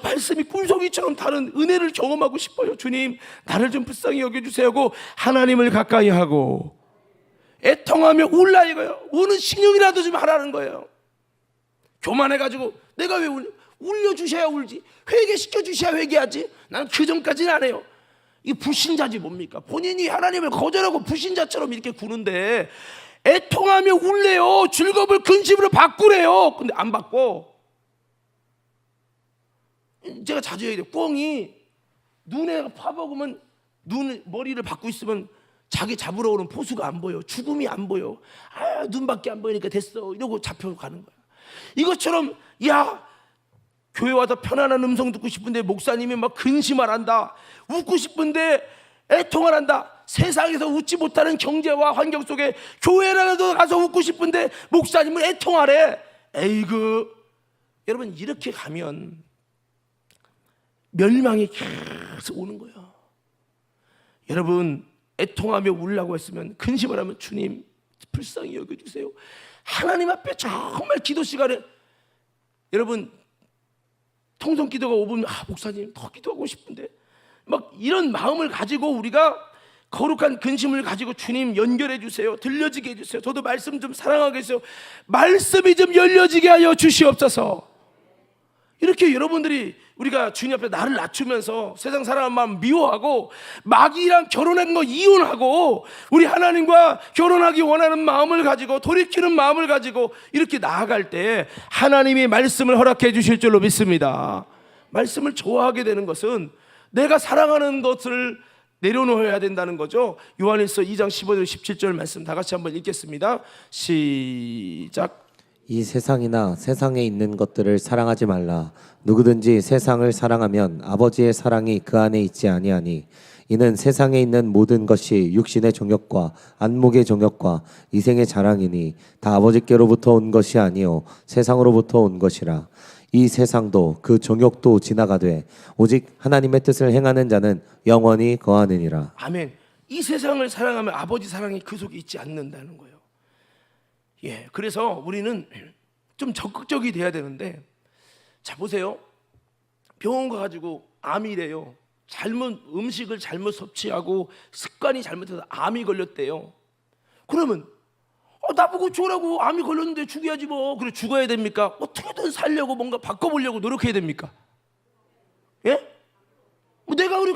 말씀이 꿀송이처럼 다른 은혜를 경험하고 싶어요, 주님 나를 좀 불쌍히 여겨주세요 하고 하나님을 가까이 하고 애통하며 울라 이거예요. 우는 신용이라도 좀 하라는 거예요. 교만해가지고 내가 왜 울려주셔야 울지, 회개시켜주셔야 회개하지, 난 그 전까지는 안 해요. 이게 불신자지 뭡니까? 본인이 하나님을 거절하고 불신자처럼 이렇게 구는데 애통하며 울래요. 즐겁을 근심으로 바꾸래요. 근데 안 바꿔. 제가 자주 얘기해요. 꿩이 눈에 파먹으면 머리를 박고 있으면 자기 잡으러 오는 포수가 안 보여. 죽음이 안 보여. 눈밖에 안 보이니까 됐어 이러고 잡혀가는 거야. 이것처럼 교회 와서 편안한 음성 듣고 싶은데 목사님이 막 근심을 한다, 웃고 싶은데 애통을 한다, 세상에서 웃지 못하는 경제와 환경 속에 교회라도 가서 웃고 싶은데 목사님은 애통하래. 에이그, 여러분 이렇게 가면 멸망이 계속 오는 거예요. 여러분 애통하며 울라고 했으면, 근심을 하면 주님 불쌍히 여겨주세요, 하나님 앞에 정말 기도 시간에 여러분 통성 기도가 5분, 목사님 더 기도하고 싶은데 막 이런 마음을 가지고 우리가 거룩한 근심을 가지고 주님 연결해 주세요, 들려지게 해주세요, 저도 말씀 좀 사랑하게 해주세요, 말씀이 좀 열려지게 하여 주시옵소서. 이렇게 여러분들이 우리가 주님 앞에 나를 낮추면서 세상 사람 마음 미워하고 마귀랑 결혼한 거 이혼하고 우리 하나님과 결혼하기 원하는 마음을 가지고 돌이키는 마음을 가지고 이렇게 나아갈 때 하나님이 말씀을 허락해 주실 줄로 믿습니다. 말씀을 좋아하게 되는 것은 내가 사랑하는 것을 내려놓아야 된다는 거죠. 요한일서 2장 15절 17절 말씀 다 같이 한번 읽겠습니다. 시작. 이 세상이나 세상에 있는 것들을 사랑하지 말라. 누구든지 세상을 사랑하면 아버지의 사랑이 그 안에 있지 아니하니, 이는 세상에 있는 모든 것이 육신의 정욕과 안목의 정욕과 이생의 자랑이니 다 아버지께로부터 온 것이 아니요 세상으로부터 온 것이라. 이 세상도 그 정욕도 지나가되 오직 하나님의 뜻을 행하는 자는 영원히 거하느니라. 아멘. 이 세상을 사랑하면 아버지 사랑이 그 속에 있지 않는다는 거예요. 그래서 우리는 좀 적극적이 돼야 되는데, 자 보세요. 병원 가가지고 암이래요. 음식을 잘못 섭취하고 습관이 잘못해서 암이 걸렸대요. 그러면 나보고 죽으라고, 암이 걸렸는데 죽여야지 뭐. 그래 죽어야 됩니까? 어떻게든 살려고 뭔가 바꿔보려고 노력해야 됩니까? 예?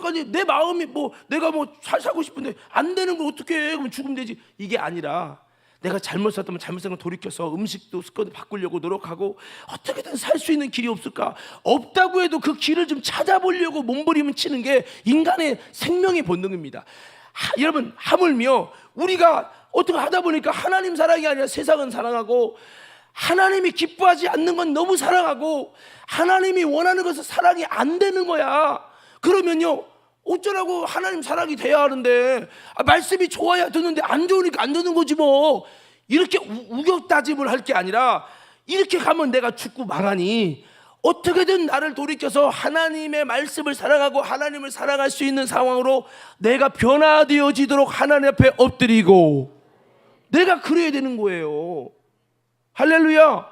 그러니까 내 마음이 뭐 내가 뭐 잘 살고 싶은데 안 되는 걸 어떻게 해? 그럼 죽으면 되지. 이게 아니라 내가 잘못 살았다면 잘못 산 걸 돌이켜서 음식도 습관을 바꾸려고 노력하고 어떻게든 살 수 있는 길이 없을까? 없다고 해도 그 길을 좀 찾아보려고 몸부림을 치는 게 인간의 생명의 본능입니다. 여러분, 하물며 우리가 어떻게 하다 보니까 하나님 사랑이 아니라 세상은 사랑하고, 하나님이 기뻐하지 않는 건 너무 사랑하고, 하나님이 원하는 것은 사랑이 안 되는 거야. 그러면요, 어쩌라고 하나님 사랑이 돼야 하는데, 말씀이 좋아야 듣는데 안 좋으니까 안 듣는 거지 뭐. 이렇게 우격다짐을 할 게 아니라, 이렇게 가면 내가 죽고 망하니 어떻게든 나를 돌이켜서 하나님의 말씀을 사랑하고 하나님을 사랑할 수 있는 상황으로 내가 변화되어지도록 하나님 앞에 엎드리고, 내가 그래야 되는 거예요. 할렐루야.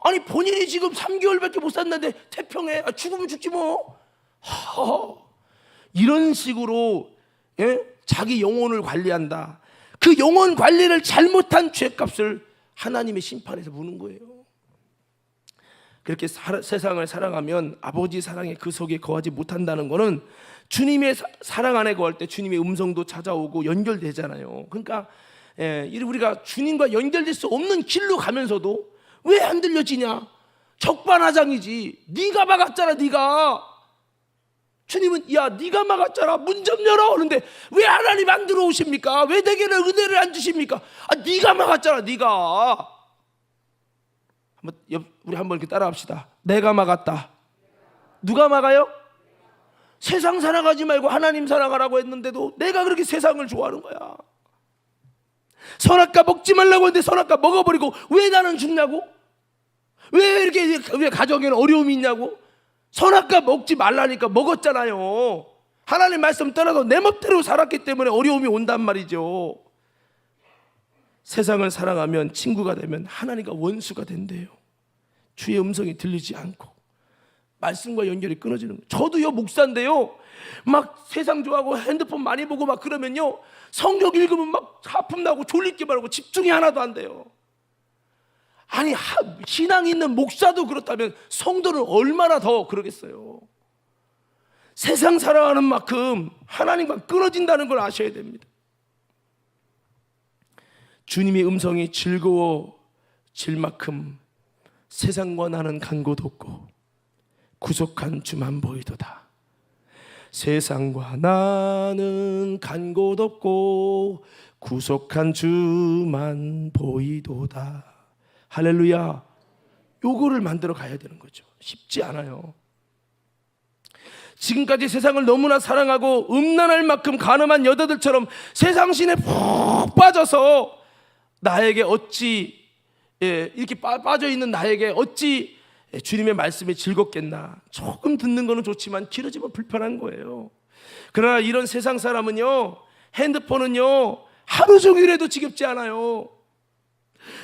아니 본인이 지금 3개월밖에 못 샀는데 태평해. 죽으면 죽지 뭐. 이런 식으로 자기 영혼을 관리한다. 그 영혼 관리를 잘못한 죄값을 하나님의 심판에서 무는 거예요. 그렇게 세상을 사랑하면 아버지 사랑의 그 속에 거하지 못한다는 것은 주님의 사랑 안에 거할 때 주님의 음성도 찾아오고 연결되잖아요. 그러니까 우리가 주님과 연결될 수 없는 길로 가면서도 왜 안 들려지냐? 적반하장이지. 네가 막았잖아. 네가. 주님은 야 네가 막았잖아. 문 좀 열어. 그런데 왜 하나님 안 들어오십니까? 왜 내게는 은혜를 안 주십니까? 네가 막았잖아. 네가. 우리 한번 이렇게 따라합시다. 내가 막았다. 누가 막아요? 세상 사랑하지 말고 하나님 사랑하라고 했는데도 내가 그렇게 세상을 좋아하는 거야. 선악과 먹지 말라고 했는데 선악과 먹어버리고 왜 나는 죽냐고? 왜 가정에는 어려움이 있냐고? 선악과 먹지 말라니까 먹었잖아요. 하나님 말씀 떠나서 내 멋대로 살았기 때문에 어려움이 온단 말이죠. 세상을 사랑하면 친구가 되면 하나님과 원수가 된대요. 주의 음성이 들리지 않고 말씀과 연결이 끊어지는 거예요. 저도요 목사인데요, 막 세상 좋아하고 핸드폰 많이 보고 막 그러면요, 성경 읽으면 막 하품 나고 졸리기만 하고 집중이 하나도 안 돼요. 아니 신앙 있는 목사도 그렇다면 성도는 얼마나 더 그러겠어요. 세상 사랑하는 만큼 하나님과 끊어진다는 걸 아셔야 됩니다. 주님의 음성이 즐거워질 만큼 세상과 나는 간 곳 없고 구속한 주만 보이도다. 세상과 나는 간 곳 없고 구속한 주만 보이도다. 할렐루야. 요거를 만들어 가야 되는 거죠. 쉽지 않아요. 지금까지 세상을 너무나 사랑하고 음란할 만큼 간음한 여자들처럼 세상 신에 푹 빠져서 나에게 어찌 이렇게 빠져있는 나에게 어찌 주님의 말씀이 즐겁겠나. 조금 듣는 거는 좋지만 길어지면 불편한 거예요. 그러나 이런 세상 사람은요, 핸드폰은요 하루 종일 해도 지겹지 않아요.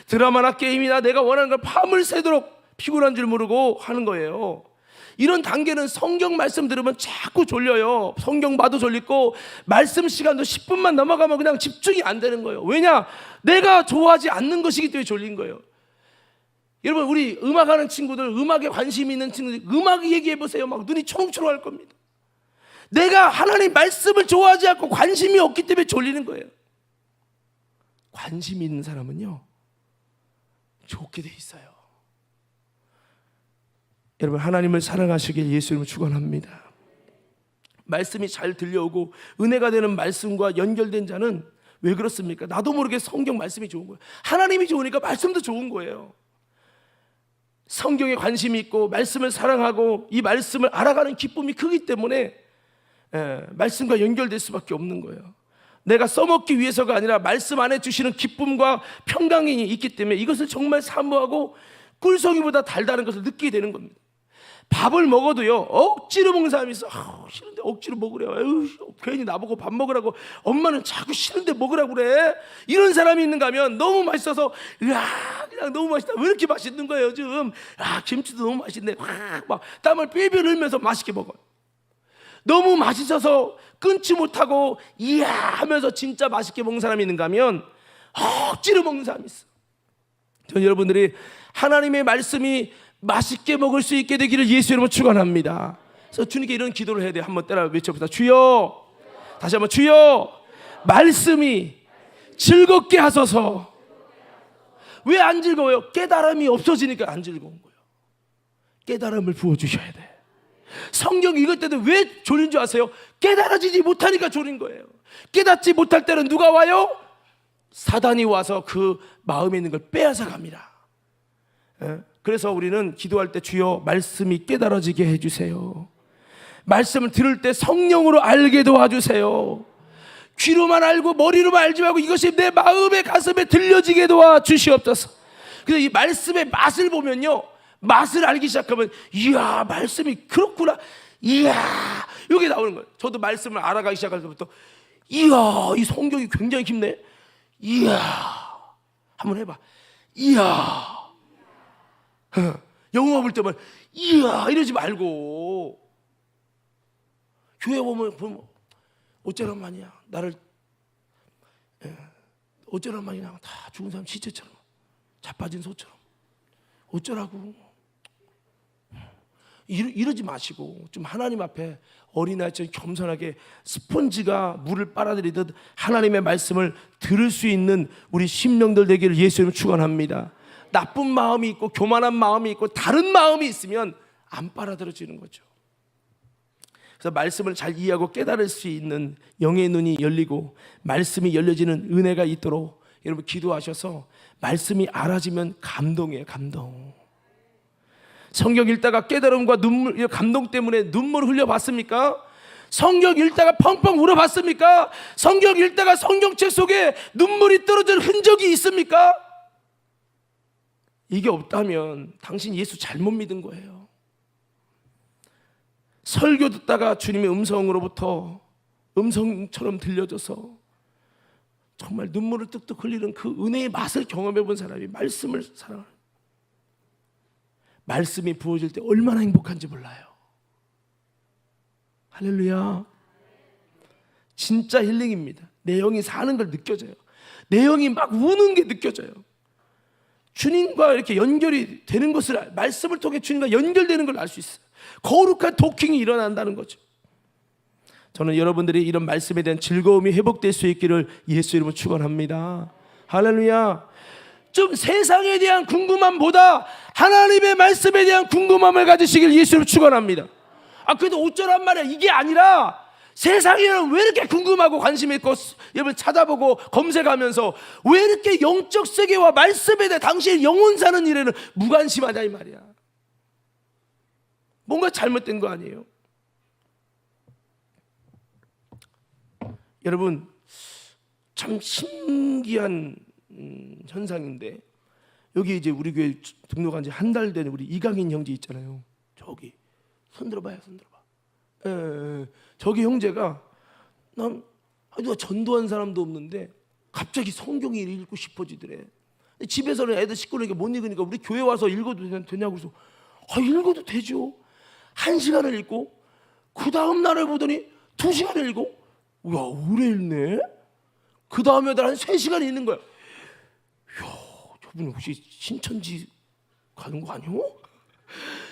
드라마나 게임이나 내가 원하는 걸 밤을 새도록 피곤한 줄 모르고 하는 거예요. 이런 단계는 성경 말씀 들으면 자꾸 졸려요. 성경 봐도 졸리고 말씀 시간도 10분만 넘어가면 그냥 집중이 안 되는 거예요. 왜냐? 내가 좋아하지 않는 것이기 때문에 졸린 거예요. 여러분, 우리 음악하는 친구들, 음악에 관심이 있는 친구들, 음악 얘기해 보세요. 막 눈이 초롱초롱할 겁니다. 내가 하나님 말씀을 좋아하지 않고 관심이 없기 때문에 졸리는 거예요. 관심이 있는 사람은요 좋게 돼 있어요. 여러분, 하나님을 사랑하시길 예수님을 축원합니다. 말씀이 잘 들려오고 은혜가 되는 말씀과 연결된 자는 왜 그렇습니까? 나도 모르게 성경 말씀이 좋은 거예요. 하나님이 좋으니까 말씀도 좋은 거예요. 성경에 관심이 있고 말씀을 사랑하고 이 말씀을 알아가는 기쁨이 크기 때문에 말씀과 연결될 수밖에 없는 거예요. 내가 써먹기 위해서가 아니라 말씀 안에 주시는 기쁨과 평강이 있기 때문에 이것을 정말 사모하고 꿀송이보다 달다는 것을 느끼게 되는 겁니다. 밥을 먹어도요 억지로 먹는 사람이 있어. 싫은데 억지로 먹으래요. 괜히 나보고 밥 먹으라고, 엄마는 자꾸 싫은데 먹으라고 그래. 이런 사람이 있는가 하면 너무 맛있어서 그냥 너무 맛있다. 왜 이렇게 맛있는 거예요 요즘. 김치도 너무 맛있네. 막 땀을 삐삐 흘리면서 맛있게 먹어요. 너무 맛있어서 끊지 못하고 이야 하면서 진짜 맛있게 먹는 사람이 있는가 하면 억지로 먹는 사람이 있어. 저는 여러분들이 하나님의 말씀이 맛있게 먹을 수 있게 되기를 예수 이름으로 축원합니다. 그래서 주님께 이런 기도를 해야 돼요. 한번 따라 외쳐봅시다. 주여, 다시 한번 주여, 말씀이 즐겁게 하소서. 왜 안 즐거워요? 깨달음이 없어지니까 안 즐거운 거예요. 깨달음을 부어주셔야 돼. 성경 읽을 때도 왜 졸린 줄 아세요? 깨달아지지 못하니까 졸린 거예요. 깨닫지 못할 때는 누가 와요? 사단이 와서 그 마음에 있는 걸 빼앗아 갑니다. 그래서 우리는 기도할 때 주여 말씀이 깨달아지게 해주세요. 말씀을 들을 때 성령으로 알게 도와주세요. 귀로만 알고 머리로만 알지 말고 이것이 내 마음에 가슴에 들려지게 도와주시옵소서. 그래서 이 말씀의 맛을 보면요, 맛을 알기 시작하면 이야 말씀이 그렇구나, 이야 이게 나오는 거예요. 저도 말씀을 알아가기 시작할 때부터 이야 이 성경이 굉장히 깊네, 이야 한번 해봐, 이야 영화 볼 때만 이야 이러지 말고, 교회 보면 어쩌란 말이야, 나를 어쩌란 말이야, 다 죽은 사람 시체처럼 자빠진 소처럼 어쩌라고. 이러지 마시고 좀 하나님 앞에 어린아이처럼 겸손하게 스펀지가 물을 빨아들이듯 하나님의 말씀을 들을 수 있는 우리 심령들 되기를 예수님 축원합니다. 나쁜 마음이 있고 교만한 마음이 있고 다른 마음이 있으면 안 빨아들여지는 거죠. 그래서 말씀을 잘 이해하고 깨달을 수 있는 영의 눈이 열리고 말씀이 열려지는 은혜가 있도록 여러분 기도하셔서 말씀이 알아지면 감동이에요. 감동. 성경 읽다가 깨달음과 눈물, 감동 때문에 눈물을 흘려봤습니까? 성경 읽다가 펑펑 울어봤습니까? 성경 읽다가 성경책 속에 눈물이 떨어진 흔적이 있습니까? 이게 없다면 당신 예수 잘못 믿은 거예요. 설교 듣다가 주님의 음성으로부터 음성처럼 들려줘서 정말 눈물을 뚝뚝 흘리는 그 은혜의 맛을 경험해 본 사람이 말씀을 사랑하는, 말씀이 부어질 때 얼마나 행복한지 몰라요. 할렐루야. 진짜 힐링입니다. 내 영이 사는 걸 느껴져요. 내 영이 막 우는 게 느껴져요. 주님과 이렇게 연결이 되는 것을, 말씀을 통해 주님과 연결되는 걸 알 수 있어요. 거룩한 도킹이 일어난다는 거죠. 저는 여러분들이 이런 말씀에 대한 즐거움이 회복될 수 있기를 예수 이름으로 축원합니다. 할렐루야. 좀 세상에 대한 궁금함보다 하나님의 말씀에 대한 궁금함을 가지시길 예수 이름으로 축원합니다. 그래도 어쩌란 말이야, 이게 아니라 세상에는 왜 이렇게 궁금하고 관심 있고 여러분 찾아보고 검색하면서 왜 이렇게 영적 세계와 말씀에 대해 당신의 영혼 사는 일에는 무관심하냐 이 말이야. 뭔가 잘못된 거 아니에요? 여러분 참 신기한 현상인데, 여기 이제 우리 교회 등록한 지 한 달 된 우리 이강인 형제 있잖아요. 저기 손 들어봐요, 손 들어봐. 저기 형제가 누가 전도한 사람도 없는데 갑자기 성경이 읽고 싶어지더래. 집에서는 애들 시끄러우니까 못 읽으니까 우리 교회 와서 읽어도 되냐고 해서 읽어도 되죠. 1시간을 읽고 그 다음 날을 보더니 2시간을 읽고, 야 오래 읽네. 그 다음에 한 3시간 읽는 거야. 야 저분 혹시 신천지 가는 거 아니오?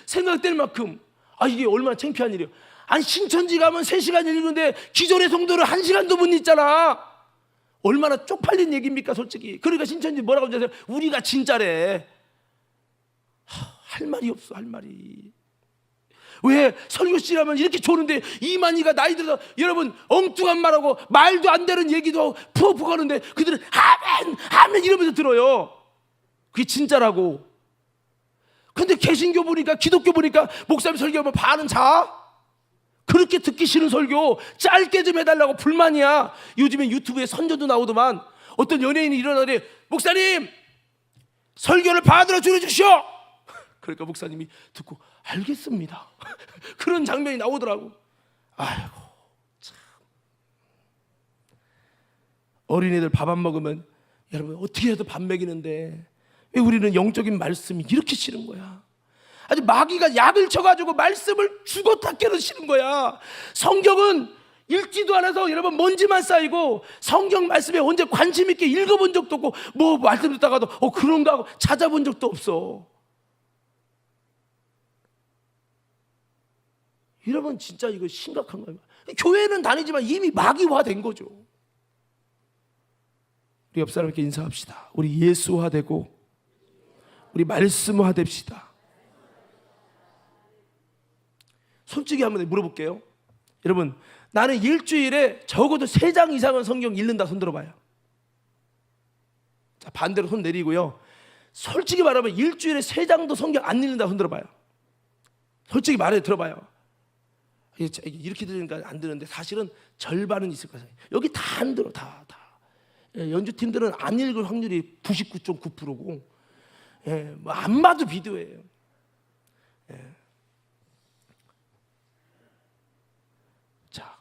생각될 만큼 이게 얼마나 창피한 일이에요. 아니 신천지 가면 3시간 읽는데 기존의 성도를 1시간도 못 읽잖아. 얼마나 쪽팔린 얘기입니까 솔직히. 그러니까 신천지 뭐라고 하세요? 우리가 진짜래. 할 말이 없어, 할 말이. 왜 설교실하면 이렇게 좋은데 이만희가 나이 들어서 여러분 엉뚱한 말하고 말도 안 되는 얘기도 푸어푸어 하는데 그들은 아멘 아멘 이러면서 들어요. 그게 진짜라고. 근데 개신교 보니까 기독교 보니까 목사님 설교하면 반은 자. 그렇게 듣기 싫은 설교 짧게 좀 해달라고 불만이야. 요즘엔 유튜브에 선전도 나오더만 어떤 연예인이 일어나더니 목사님 설교를 반으로 줄여주시오. 그러니까 목사님이 듣고 알겠습니다. 그런 장면이 나오더라고. 아이고 참. 어린애들 밥 안 먹으면 여러분 어떻게 해도 밥 먹이는데 왜 우리는 영적인 말씀이 이렇게 싫은 거야? 아주 마귀가 약을 쳐가지고 말씀을 죽었다 깨는 싫은 거야. 성경은 읽지도 않아서 여러분 먼지만 쌓이고 성경 말씀에 언제 관심 있게 읽어본 적도 없고 뭐 말씀 듣다가도 그런가 하고 찾아본 적도 없어. 여러분 진짜 이거 심각한 거예요. 교회는 다니지만 이미 마귀화된 거죠. 우리 옆 사람에게 인사합시다. 우리 예수화되고 우리 말씀화됩시다. 솔직히 한번 물어볼게요. 여러분, 나는 일주일에 적어도 3장 이상은 성경 읽는다 손 들어봐요. 자, 반대로 손 내리고요. 솔직히 말하면 일주일에 3장도 성경 안 읽는다 손 들어봐요. 솔직히 말해 들어봐요. 이렇게 들으니까 안 드는데 사실은 절반은 있을 거예요. 여기 다 안 들어. 다. 연주팀들은 안 읽을 확률이 99.9%고 뭐 안 봐도 비디오예요. 자,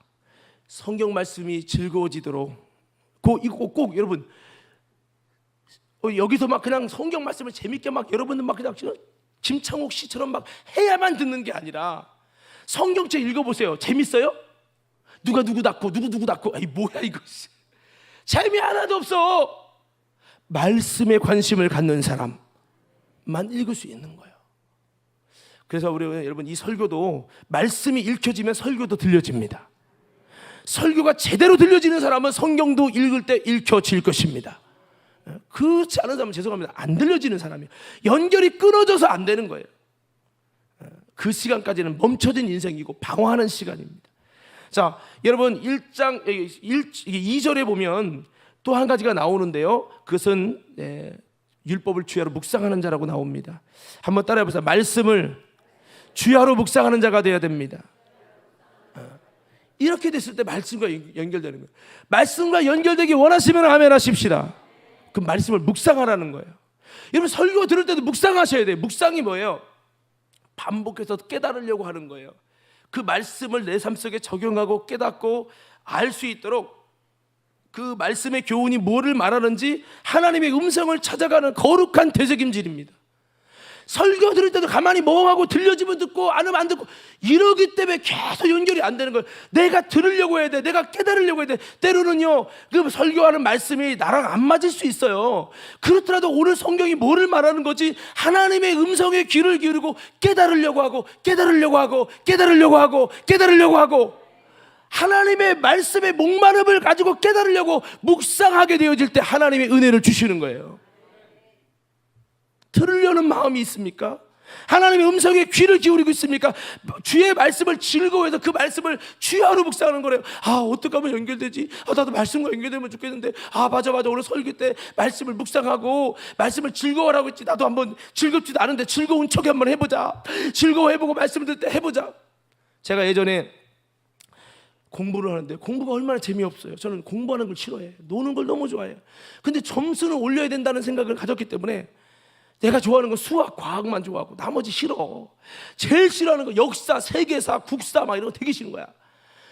성경 말씀이 즐거워지도록 꼭 여러분 여기서 막 그냥 성경 말씀을 재밌게 막 여러분들 막 그냥 김창옥 씨처럼 막 해야만 듣는 게 아니라 성경책 읽어보세요. 재밌어요? 누가 누구 낳고 누구 낳고 아이 뭐야 이거 재미 하나도 없어. 말씀에 관심을 갖는 사람만 읽을 수 있는 거예요. 그래서 우리 여러분 이 설교도 말씀이 읽혀지면 설교도 들려집니다. 설교가 제대로 들려지는 사람은 성경도 읽을 때 읽혀질 것입니다. 그렇지 않은 사람은 죄송합니다. 안 들려지는 사람이에요. 연결이 끊어져서 안 되는 거예요. 그 시간까지는 멈춰진 인생이고 방황하는 시간입니다. 자, 여러분 1장 2절에 보면 또 한 가지가 나오는데요. 그것은 율법을 주야로 묵상하는 자라고 나옵니다. 한번 따라해 보세요. 말씀을 주야로 묵상하는 자가 되어야 됩니다. 이렇게 됐을 때 말씀과 연결되는 거예요. 말씀과 연결되기 원하시면 아멘 하십시다. 그 말씀을 묵상하라는 거예요. 여러분 설교 들을 때도 묵상하셔야 돼요. 묵상이 뭐예요? 반복해서 깨달으려고 하는 거예요. 그 말씀을 내 삶 속에 적용하고 깨닫고 알 수 있도록 그 말씀의 교훈이 뭐를 말하는지 하나님의 음성을 찾아가는 거룩한 되새김질입니다. 설교 들을 때도 가만히 멍하고 들려지면 듣고 안 하면 안 듣고 이러기 때문에 계속 연결이 안 되는 거예요. 내가 들으려고 해야 돼. 내가 깨달으려고 해야 돼. 때로는요 그 설교하는 말씀이 나랑 안 맞을 수 있어요. 그렇더라도 오늘 성경이 뭐를 말하는 거지 하나님의 음성에 귀를 기울이고 깨달으려고 하고 하나님의 말씀의 목마름을 가지고 깨달으려고 묵상하게 되어질 때 하나님의 은혜를 주시는 거예요. 들으려는 마음이 있습니까? 하나님의 음성에 귀를 기울이고 있습니까? 주의 말씀을 즐거워해서 그 말씀을 주야로 묵상하는 거래요. 어떻게 하면 연결되지? 나도 말씀과 연결되면 좋겠는데 맞아 오늘 설교 때 말씀을 묵상하고 말씀을 즐거워하라고 했지. 나도 한번 즐겁지도 않은데 즐거운 척 한번 해보자. 즐거워해보고 말씀 들을 때 해보자. 제가 예전에 공부를 하는데 공부가 얼마나 재미없어요. 저는 공부하는 걸 싫어해요. 노는 걸 너무 좋아해요. 근데 점수는 올려야 된다는 생각을 가졌기 때문에 내가 좋아하는 건 수학, 과학만 좋아하고 나머지 싫어. 제일 싫어하는 거 역사, 세계사, 국사 막 이런 거 되게 싫은 거야.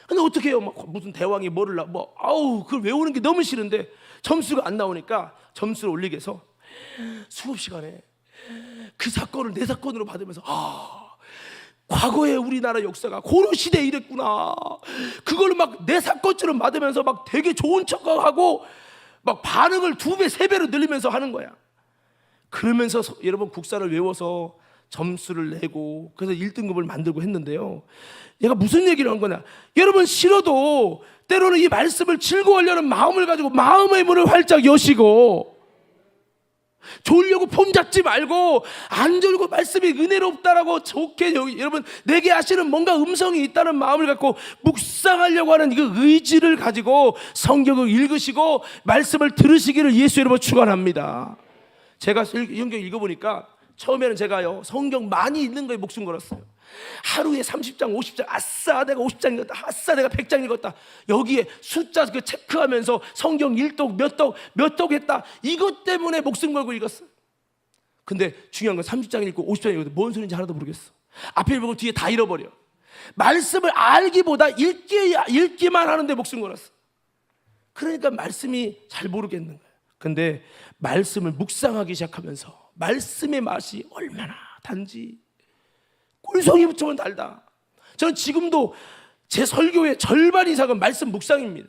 근데 어떻게 해요? 막 무슨 대왕이 그걸 외우는 게 너무 싫은데 점수가 안 나오니까 점수를 올리게 해서 수업 시간에 그 사건을 내 사건으로 받으면서 과거의 우리나라 역사가 고려 시대에 이랬구나. 그걸 막 내 사건처럼 받으면서 막 되게 좋은 척하고 막 반응을 2배, 3배로 늘리면서 하는 거야. 그러면서 여러분 국사를 외워서 점수를 내고 그래서 1등급을 만들고 했는데요. 얘가 무슨 얘기를 한 거냐? 여러분 싫어도 때로는 이 말씀을 즐거워하려는 마음을 가지고 마음의 문을 활짝 여시고 졸려고 폼 잡지 말고 안 졸고 말씀이 은혜롭다라고 좋게 여러분 내게 하시는 뭔가 음성이 있다는 마음을 갖고 묵상하려고 하는 그 의지를 가지고 성경을 읽으시고 말씀을 들으시기를 예수 이름으로 축원합니다. 제가 성경 읽어보니까 처음에는 제가요 성경 많이 읽는 거에 목숨 걸었어요. 하루에 30장 50장 아싸 내가 50장 읽었다. 아싸 내가 100장 읽었다. 여기에 숫자 그 체크하면서 성경 1독 몇 독 했다. 이것 때문에 목숨 걸고 읽었어요. 근데 중요한 건 30장 읽고 50장 읽어도 뭔 소리인지 하나도 모르겠어. 앞에 보고 뒤에 다 잃어버려. 말씀을 알기보다 읽기만 하는데 목숨 걸었어. 그러니까 말씀이 잘 모르겠는 거예요. 근데 말씀을 묵상하기 시작하면서 말씀의 맛이 얼마나 단지 꿀송이 붙으면 달다. 저는 지금도 제 설교의 절반 이상은 말씀 묵상입니다.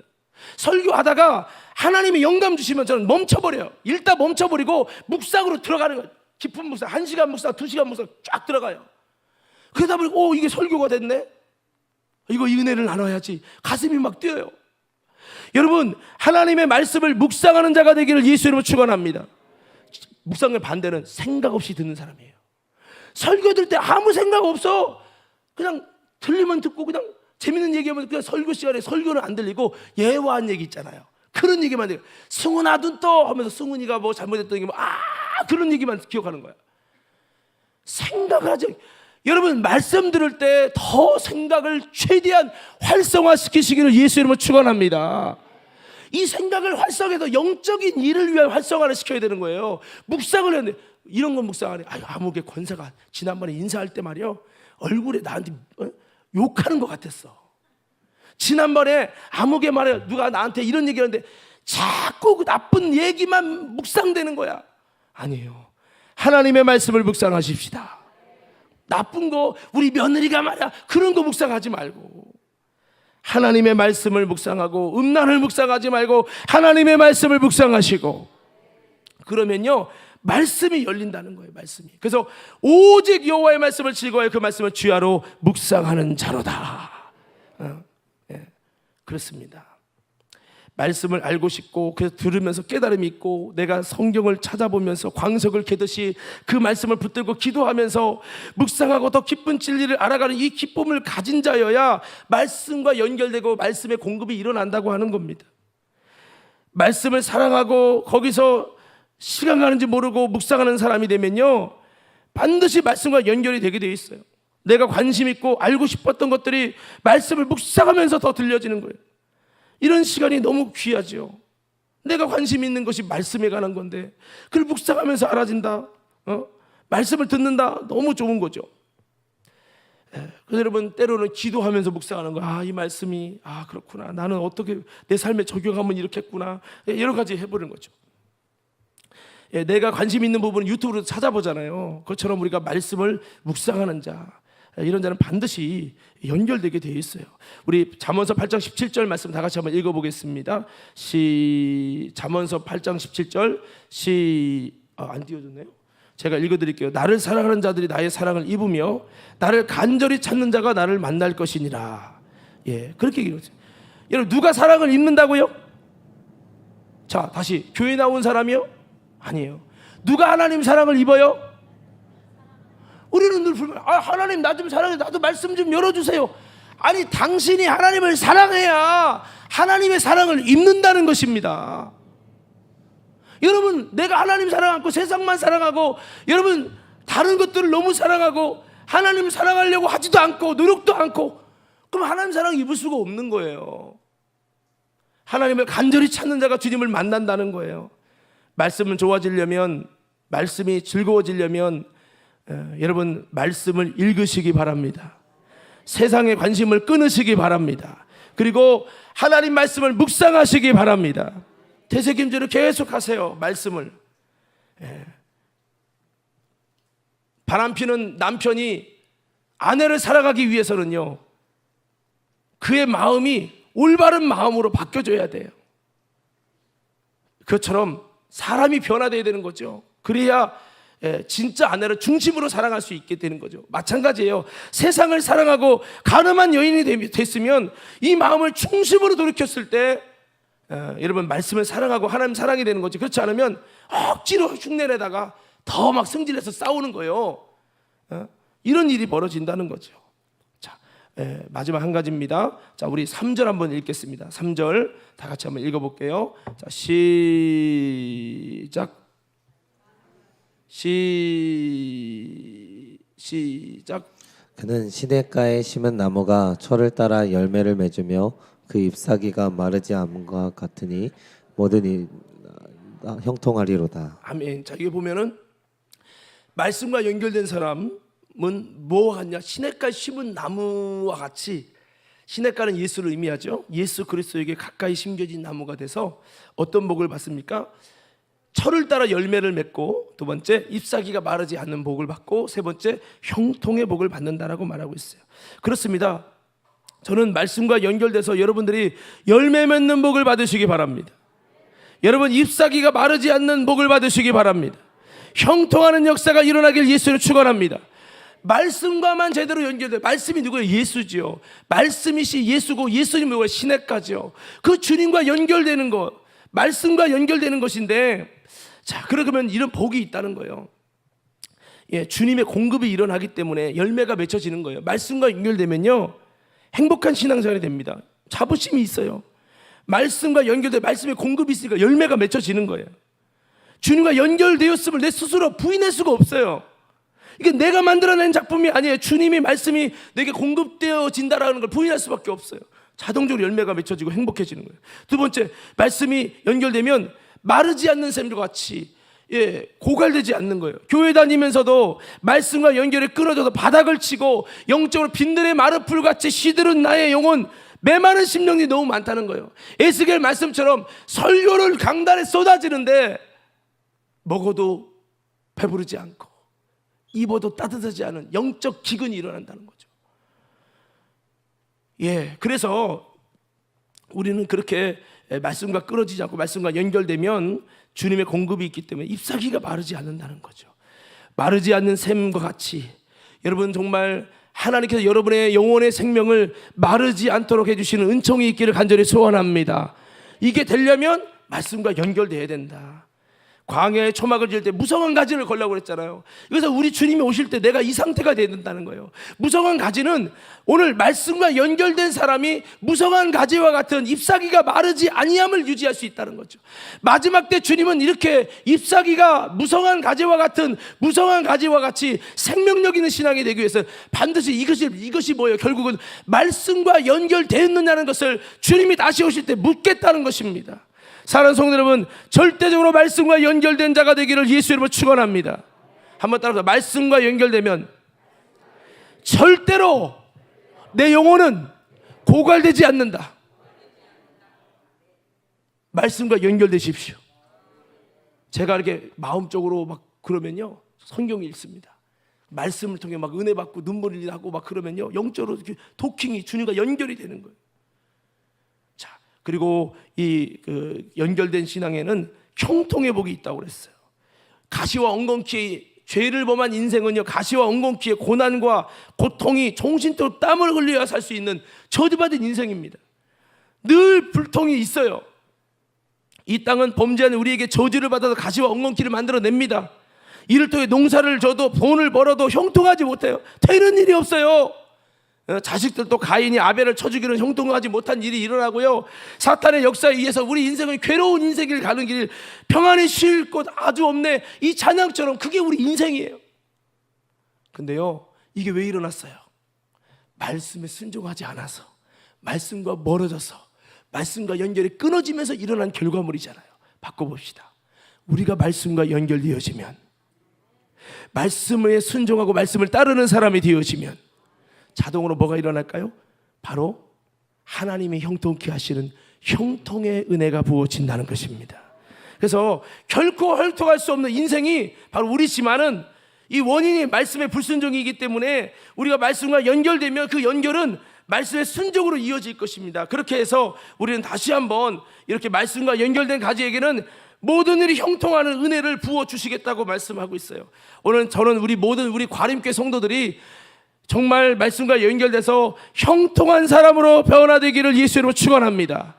설교하다가 하나님이 영감 주시면 저는 멈춰버려요. 일단 멈춰버리고 묵상으로 들어가는 거예요. 깊은 묵상, 1시간 묵상, 2시간 묵상 쫙 들어가요. 그러다 보니 이게 설교가 됐네. 이거 은혜를 나눠야지. 가슴이 막 뛰어요. 여러분, 하나님의 말씀을 묵상하는 자가 되기를 예수 이름으로 축원합니다. 묵상의 반대는 생각 없이 듣는 사람이에요. 설교 들 때 아무 생각 없어. 그냥 들리면 듣고 그냥 재밌는 얘기하면 그냥 설교 시간에 설교는 안 들리고 예화한 얘기 있잖아요. 그런 얘기만 해요. 승훈아 눈 떠 하면서 승훈이가 뭐 잘못했던 얘기 그런 얘기만 기억하는 거야. 생각을 하지. 여러분, 말씀 들을 때 더 생각을 최대한 활성화시키시기를 예수 이름으로 축원합니다. 이 생각을 활성해서 영적인 일을 위한 활성화를 시켜야 되는 거예요. 묵상을 했는데 이런 건 묵상 안 해. 아무개 권사가 지난번에 인사할 때 말이요, 얼굴에 나한테 욕하는 것 같았어. 지난번에 아무개 말에 누가 나한테 이런 얘기하는데 자꾸 그 나쁜 얘기만 묵상되는 거야. 아니에요. 하나님의 말씀을 묵상하십시다. 나쁜 거 우리 며느리가 말이야 그런 거 묵상하지 말고 하나님의 말씀을 묵상하고 음란을 묵상하지 말고 하나님의 말씀을 묵상하시고, 그러면요 말씀이 열린다는 거예요. 말씀이. 그래서 오직 여호와의 말씀을 즐거워해 그 말씀을 주야로 묵상하는 자로다. 그렇습니다. 말씀을 알고 싶고 그래서 들으면서 깨달음이 있고 내가 성경을 찾아보면서 광석을 캐듯이 그 말씀을 붙들고 기도하면서 묵상하고 더 깊은 진리를 알아가는 이 기쁨을 가진 자여야 말씀과 연결되고 말씀의 공급이 일어난다고 하는 겁니다. 말씀을 사랑하고 거기서 시간 가는지 모르고 묵상하는 사람이 되면요 반드시 말씀과 연결이 되게 돼 있어요. 내가 관심 있고 알고 싶었던 것들이 말씀을 묵상하면서 더 들려지는 거예요. 이런 시간이 너무 귀하죠. 내가 관심 있는 것이 말씀에 관한 건데 그걸 묵상하면서 알아진다, 말씀을 듣는다, 너무 좋은 거죠. 그래서 여러분 때로는 기도하면서 묵상하는 거, 이 말씀이 그렇구나, 나는 어떻게 내 삶에 적용하면 이렇게 했구나, 여러 가지 해보는 거죠. 내가 관심 있는 부분은 유튜브로 찾아보잖아요. 그것처럼 우리가 말씀을 묵상하는 자, 이런 자는 반드시 연결되게 되어 있어요. 우리 잠언서 8장 17절 말씀 다 같이 한번 읽어보겠습니다. 잠언서 8장 17절 안 띄워졌네요. 제가 읽어드릴게요. 나를 사랑하는 자들이 나의 사랑을 입으며 나를 간절히 찾는 자가 나를 만날 것이니라. 그렇게 얘기했어요. 여러분, 누가 사랑을 입는다고요? 자, 다시 교회 나온 사람이요? 아니에요. 누가 하나님 사랑을 입어요? 우리는 늘 불만, 하나님 나 좀 사랑해, 나도 말씀 좀 열어주세요. 아니, 당신이 하나님을 사랑해야 하나님의 사랑을 입는다는 것입니다. 여러분, 내가 하나님 사랑 않고 세상만 사랑하고 여러분 다른 것들을 너무 사랑하고 하나님을 사랑하려고 하지도 않고 노력도 않고, 그럼 하나님 사랑 입을 수가 없는 거예요. 하나님을 간절히 찾는 자가 주님을 만난다는 거예요. 말씀은 좋아지려면, 말씀이 즐거워지려면 여러분 말씀을 읽으시기 바랍니다. 세상에 관심을 끊으시기 바랍니다. 그리고 하나님 말씀을 묵상하시기 바랍니다. 되새김질을 계속 하세요. 말씀을. 바람피는 남편이 아내를 사랑하기 위해서는요 그의 마음이 올바른 마음으로 바뀌어줘야 돼요. 그것처럼 사람이 변화되어야 되는 거죠. 그래야 진짜 아내를 중심으로 사랑할 수 있게 되는 거죠. 마찬가지예요. 세상을 사랑하고 가늠한 여인이 됐으면 이 마음을 중심으로 돌이켰을 때 여러분 말씀을 사랑하고 하나님 사랑이 되는 거죠. 그렇지 않으면 억지로 흉내내다가 더 막 승질내서 싸우는 거예요. 이런 일이 벌어진다는 거죠. 자, 마지막 한 가지입니다. 자, 우리 3절 한번 읽겠습니다. 3절 다 같이 한번 읽어볼게요. 자, 시작. 그는 시냇가에 심은 나무가 철을 따라 열매를 맺으며 그 잎사귀가 마르지 않은 것 같으니 모든 일 형통하리로다. 아멘. 자, 이게 보면은 말씀과 연결된 사람은 뭐와 같냐? 시냇가에 심은 나무와 같이, 시냇가는 예수를 의미하죠. 예수 그리스도에게 가까이 심겨진 나무가 돼서 어떤 복을 받습니까? 철을 따라 열매를 맺고, 두 번째 잎사귀가 마르지 않는 복을 받고, 세 번째 형통의 복을 받는다라고 말하고 있어요. 그렇습니다. 저는 말씀과 연결돼서 여러분들이 열매 맺는 복을 받으시기 바랍니다. 여러분 잎사귀가 마르지 않는 복을 받으시기 바랍니다. 형통하는 역사가 일어나길 예수를 축원합니다. 말씀과만 제대로 연결돼. 말씀이 누구예요? 예수지요. 말씀이시 예수고 예수님 누구예요? 시내까지요. 그 주님과 연결되는 것, 말씀과 연결되는 것인데, 자, 그러면 이런 복이 있다는 거예요. 예, 주님의 공급이 일어나기 때문에 열매가 맺혀지는 거예요. 말씀과 연결되면요, 행복한 신앙생활이 됩니다. 자부심이 있어요. 말씀과 연결돼, 말씀의 공급이 있으니까 열매가 맺혀지는 거예요. 주님과 연결되었음을 내 스스로 부인할 수가 없어요. 이게 내가 만들어낸 작품이 아니에요. 주님이 말씀이 내게 공급되어진다라는 걸 부인할 수밖에 없어요. 자동적으로 열매가 맺혀지고 행복해지는 거예요. 두 번째, 말씀이 연결되면 마르지 않는 샘과 같이, 예, 고갈되지 않는 거예요. 교회 다니면서도 말씀과 연결이 끊어져서 바닥을 치고 영적으로 빈들의 마르풀 같이 시들은 나의 영혼, 메마른 심령이 너무 많다는 거예요. 에스겔 말씀처럼 설교를 강단에 쏟아지는데 먹어도 배부르지 않고 입어도 따뜻하지 않은 영적 기근이 일어난다는 거죠. 예, 그래서 우리는 그렇게 말씀과 끊어지지 않고 말씀과 연결되면 주님의 공급이 있기 때문에 잎사귀가 마르지 않는다는 거죠. 마르지 않는 샘과 같이, 여러분 정말 하나님께서 여러분의 영혼의 생명을 마르지 않도록 해주시는 은총이 있기를 간절히 소원합니다. 이게 되려면 말씀과 연결돼야 된다. 광야에 초막을 지을 때 무성한 가지를 걸라고 그랬잖아요. 그래서 우리 주님이 오실 때 내가 이 상태가 돼야 된다는 거예요. 무성한 가지는 오늘 말씀과 연결된 사람이 무성한 가지와 같은 잎사귀가 마르지 아니함을 유지할 수 있다는 거죠. 마지막 때 주님은 이렇게 잎사귀가 무성한 가지와 같은, 무성한 가지와 같이 생명력 있는 신앙이 되기 위해서 반드시 이것이 뭐예요? 결국은 말씀과 연결되었느냐는 것을 주님이 다시 오실 때 묻겠다는 것입니다. 사랑하는 성도 여러분, 절대적으로 말씀과 연결된 자가 되기를 예수 이름으로 축원합니다. 한번 따라서, 말씀과 연결되면 절대로 내 영혼은 고갈되지 않는다. 말씀과 연결되십시오. 제가 이렇게 마음적으로 막 그러면요, 성경 읽습니다. 말씀을 통해 막 은혜 받고 눈물이 나고 막 그러면요, 영적으로 도킹이 주님과 연결이 되는 거예요. 그리고 이 연결된 신앙에는 형통의 복이 있다고 그랬어요. 가시와 엉겅퀴의 죄를 범한 인생은요, 가시와 엉겅퀴의 고난과 고통이 정신토록 땀을 흘려야 살 수 있는 저주받은 인생입니다. 늘 불통이 있어요. 이 땅은 범죄하는 우리에게 저주를 받아서 가시와 엉겅퀴를 만들어냅니다. 이를 통해 농사를 져도 돈을 벌어도 형통하지 못해요. 되는 일이 없어요. 자식들도 가인이 아벨을 쳐주기는 형통하지 못한 일이 일어나고요, 사탄의 역사에 의해서 우리 인생은 괴로운 인생을 가는 길, 평안히 쉴 곳 아주 없네, 이 찬양처럼 그게 우리 인생이에요. 근데요, 이게 왜 일어났어요? 말씀에 순종하지 않아서, 말씀과 멀어져서, 말씀과 연결이 끊어지면서 일어난 결과물이잖아요. 바꿔봅시다. 우리가 말씀과 연결되어지면, 말씀에 순종하고 말씀을 따르는 사람이 되어지면 자동으로 뭐가 일어날까요? 바로 하나님이 형통케 하시는 형통의 은혜가 부어진다는 것입니다. 그래서 결코 헐통할 수 없는 인생이 바로 우리지만은, 이 원인이 말씀의 불순종이기 때문에 우리가 말씀과 연결되면 그 연결은 말씀의 순종으로 이어질 것입니다. 그렇게 해서 우리는 다시 한번 이렇게 말씀과 연결된 가지에게는 모든 일이 형통하는 은혜를 부어주시겠다고 말씀하고 있어요. 오늘 저는 우리 과림교회 성도들이 정말 말씀과 연결돼서 형통한 사람으로 변화되기를 예수 이름으로 축원합니다.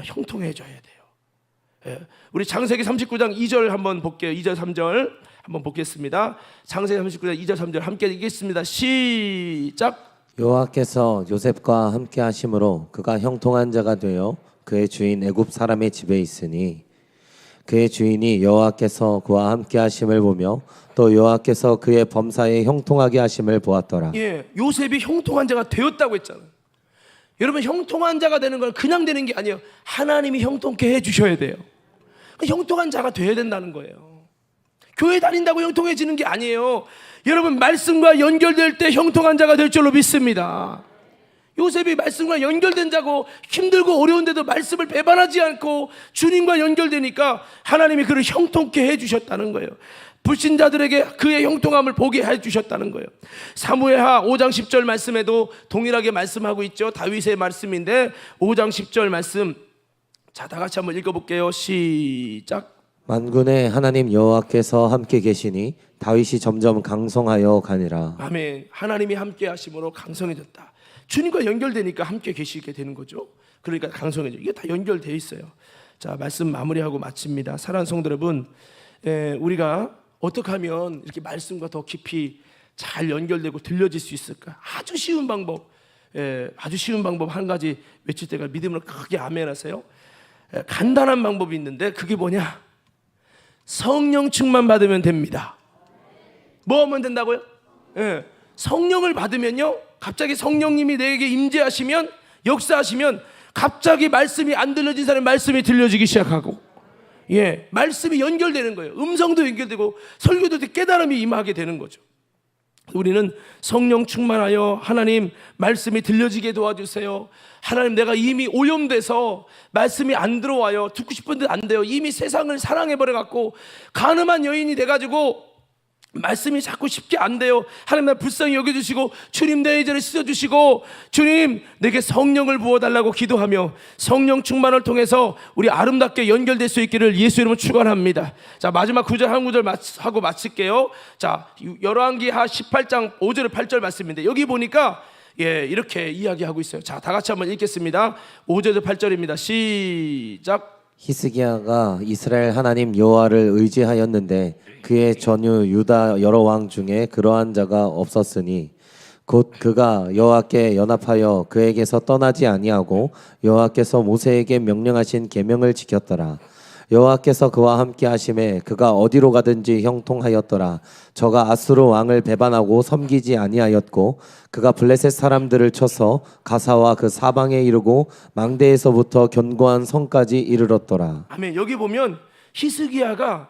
형통해져야 돼요. 우리 창세기 39장 2절 한번 볼게요. 2절 3절 한번 보겠습니다. 창세기 39장 2절 3절 함께 읽겠습니다. 시작. 여호와께서 요셉과 함께 하심으로 그가 형통한 자가 되어 그의 주인 애굽 사람의 집에 있으니, 그의 주인이 여호와께서 그와 함께 하심을 보며 또 여호와께서 그의 범사에 형통하게 하심을 보았더라. 예, 요셉이 형통한 자가 되었다고 했잖아요. 여러분, 형통한 자가 되는 건 그냥 되는 게 아니에요. 하나님이 형통케 해주셔야 돼요. 형통한 자가 돼야 된다는 거예요. 교회 다닌다고 형통해지는 게 아니에요. 여러분, 말씀과 연결될 때 형통한 자가 될 줄로 믿습니다. 요셉이 말씀과 연결된 자고 힘들고 어려운데도 말씀을 배반하지 않고 주님과 연결되니까 하나님이 그를 형통케 해주셨다는 거예요. 불신자들에게 그의 형통함을 보게 해주셨다는 거예요. 사무엘하 5장 10절 말씀에도 동일하게 말씀하고 있죠. 다윗의 말씀인데 5장 10절 말씀, 자, 다 같이 한번 읽어볼게요. 시작. 만군의 하나님 여호와께서 함께 계시니 다윗이 점점 강성하여 가니라. 아멘. 하나님이 함께 하심으로 강성해졌다. 주님과 연결되니까 함께 계시게 되는 거죠. 그러니까 강성해져. 이게 다 연결되어 있어요. 자, 말씀 마무리하고 마칩니다. 사랑하는 성도 여러분, 우리가 어떻게 하면 이렇게 말씀과 더 깊이 잘 연결되고 들려질 수 있을까? 아주 쉬운 방법, 아주 쉬운 방법 한 가지 외칠 때가 믿음으로 크게 아멘하세요. 간단한 방법이 있는데 그게 뭐냐? 성령 충만 받으면 됩니다. 뭐 하면 된다고요? 성령을 받으면요, 갑자기 성령님이 내게 임재하시면, 역사하시면 갑자기 말씀이 안 들려진 사람의 말씀이 들려지기 시작하고, 말씀이 연결되는 거예요. 음성도 연결되고 설교도 깨달음이 임하게 되는 거죠. 우리는 성령 충만하여 하나님 말씀이 들려지게 도와주세요. 하나님, 내가 이미 오염돼서 말씀이 안 들어와요. 듣고 싶은데 안 돼요. 이미 세상을 사랑해버려갖고 가늠한 여인이 돼가지고 말씀이 자꾸 쉽게 안 돼요. 하나님, 날 불쌍히 여겨주시고 주님 내 죄를 씻어주시고 주님 내게 성령을 부어달라고 기도하며 성령 충만을 통해서 우리 아름답게 연결될 수 있기를 예수 이름으로 축원합니다. 자, 마지막 구절 한 구절 하고 마칠게요. 자, 열왕기하 18장 5절 8절 말씀인데 여기 보니까 이렇게 이야기하고 있어요. 자, 다 같이 한번 읽겠습니다. 5절 8절입니다. 시작. 히스기야가 이스라엘 하나님 여호와를 의지하였는데 그의 전유 유다 여러 왕 중에 그러한 자가 없었으니 곧 그가 여호와께 연합하여 그에게서 떠나지 아니하고 여호와께서 모세에게 명령하신 계명을 지켰더라. 여호와께서 그와 함께 하심에 그가 어디로 가든지 형통하였더라. 저가 아수르 왕을 배반하고 섬기지 아니하였고 그가 블레셋 사람들을 쳐서 가사와 그 사방에 이르고 망대에서부터 견고한 성까지 이르렀더라. 아멘. 여기 보면 히스기야가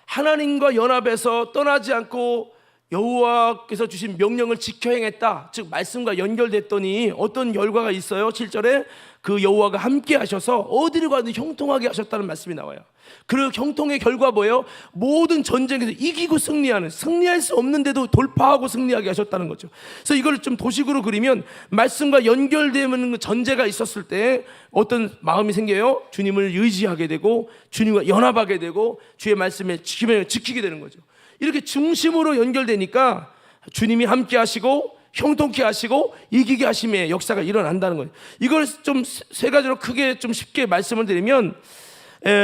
하나님과 연합해서 떠나지 않고 여호와께서 주신 명령을 지켜 행했다. 즉 말씀과 연결됐더니 어떤 결과가 있어요? 7절에 그 여호와가 함께 하셔서 어디를 가든 형통하게 하셨다는 말씀이 나와요. 그 형통의 결과 뭐예요? 모든 전쟁에서 이기고 승리하는, 승리할 수 없는데도 돌파하고 승리하게 하셨다는 거죠. 그래서 이걸 좀 도식으로 그리면 말씀과 연결되는 전제가 있었을 때 어떤 마음이 생겨요? 주님을 의지하게 되고 주님과 연합하게 되고 주의 말씀에 지키게 되는 거죠. 이렇게 중심으로 연결되니까 주님이 함께 하시고 형통케 하시고 이기게 하심의 역사가 일어난다는 거예요. 이걸 좀 세 가지로 크게 좀 쉽게 말씀을 드리면,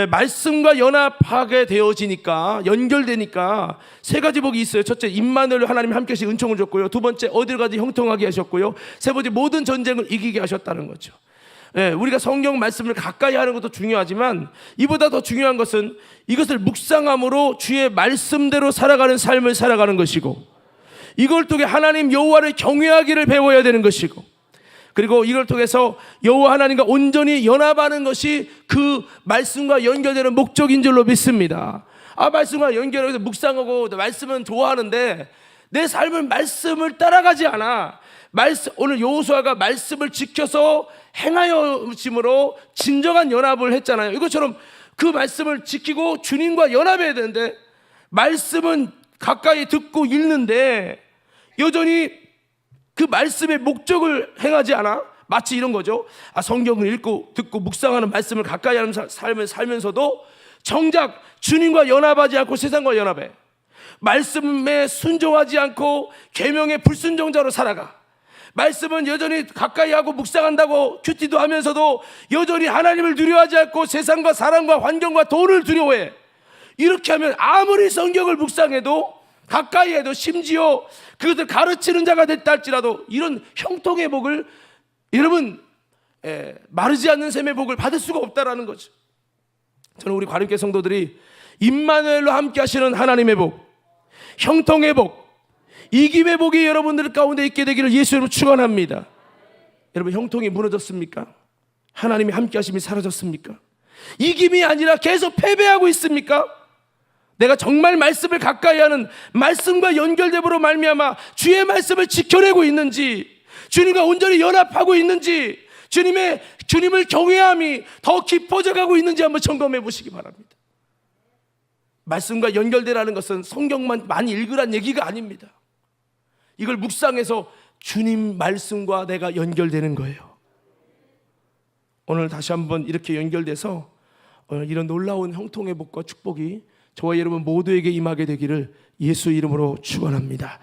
말씀과 연합하게 되어지니까, 연결되니까 세 가지 복이 있어요. 첫째, 임마누엘 하나님 함께 하시 은총을 줬고요. 두 번째, 어디를 가든지 형통하게 하셨고요. 세 번째, 모든 전쟁을 이기게 하셨다는 거죠. 우리가 성경 말씀을 가까이 하는 것도 중요하지만 이보다 더 중요한 것은 이것을 묵상함으로 주의 말씀대로 살아가는 삶을 살아가는 것이고, 이걸 통해 하나님 여호와를 경외하기를 배워야 되는 것이고, 그리고 이걸 통해서 여호와 하나님과 온전히 연합하는 것이 그 말씀과 연결되는 목적인 줄로 믿습니다. 말씀과 연결해서 묵상하고 말씀은 좋아하는데 내 삶은 말씀을 따라가지 않아. 오늘 여호수아가 말씀을 지켜서 행하여짐으로 진정한 연합을 했잖아요. 이것처럼 그 말씀을 지키고 주님과 연합해야 되는데 말씀은 가까이 듣고 읽는데 여전히 그 말씀의 목적을 행하지 않아. 마치 이런 거죠. 성경을 읽고 듣고 묵상하는 말씀을 가까이 하는 삶을 살면서도 정작 주님과 연합하지 않고 세상과 연합해. 말씀에 순종하지 않고 계명의 불순종자로 살아가. 말씀은 여전히 가까이 하고 묵상한다고 큐티도 하면서도 여전히 하나님을 두려워하지 않고 세상과 사람과 환경과 돈을 두려워해. 이렇게 하면 아무리 성경을 묵상해도 가까이 해도 심지어 그것을 가르치는 자가 됐다 할지라도 이런 형통의 복을 여러분 마르지 않는 셈의 복을 받을 수가 없다라는 거죠. 저는 우리 과림교회 성도들이 임마누엘로 함께 하시는 하나님의 복, 형통의 복, 이김의 복이 여러분들 가운데 있게 되기를 예수 이름으로 축원합니다. 여러분, 형통이 무너졌습니까? 하나님이 함께 하심이 사라졌습니까? 이김이 아니라 계속 패배하고 있습니까? 내가 정말 말씀을 가까이 하는 말씀과 연결됨으로 말미암아 주의 말씀을 지켜내고 있는지, 주님과 온전히 연합하고 있는지, 주님을 경외함이 더 깊어져 가고 있는지 한번 점검해 보시기 바랍니다. 말씀과 연결되라는 것은 성경만 많이 읽으란 얘기가 아닙니다. 이걸 묵상해서 주님 말씀과 내가 연결되는 거예요. 오늘 다시 한번 이렇게 연결돼서 오늘 이런 놀라운 형통의 복과 축복이 저와 여러분 모두에게 임하게 되기를 예수 이름으로 축원합니다.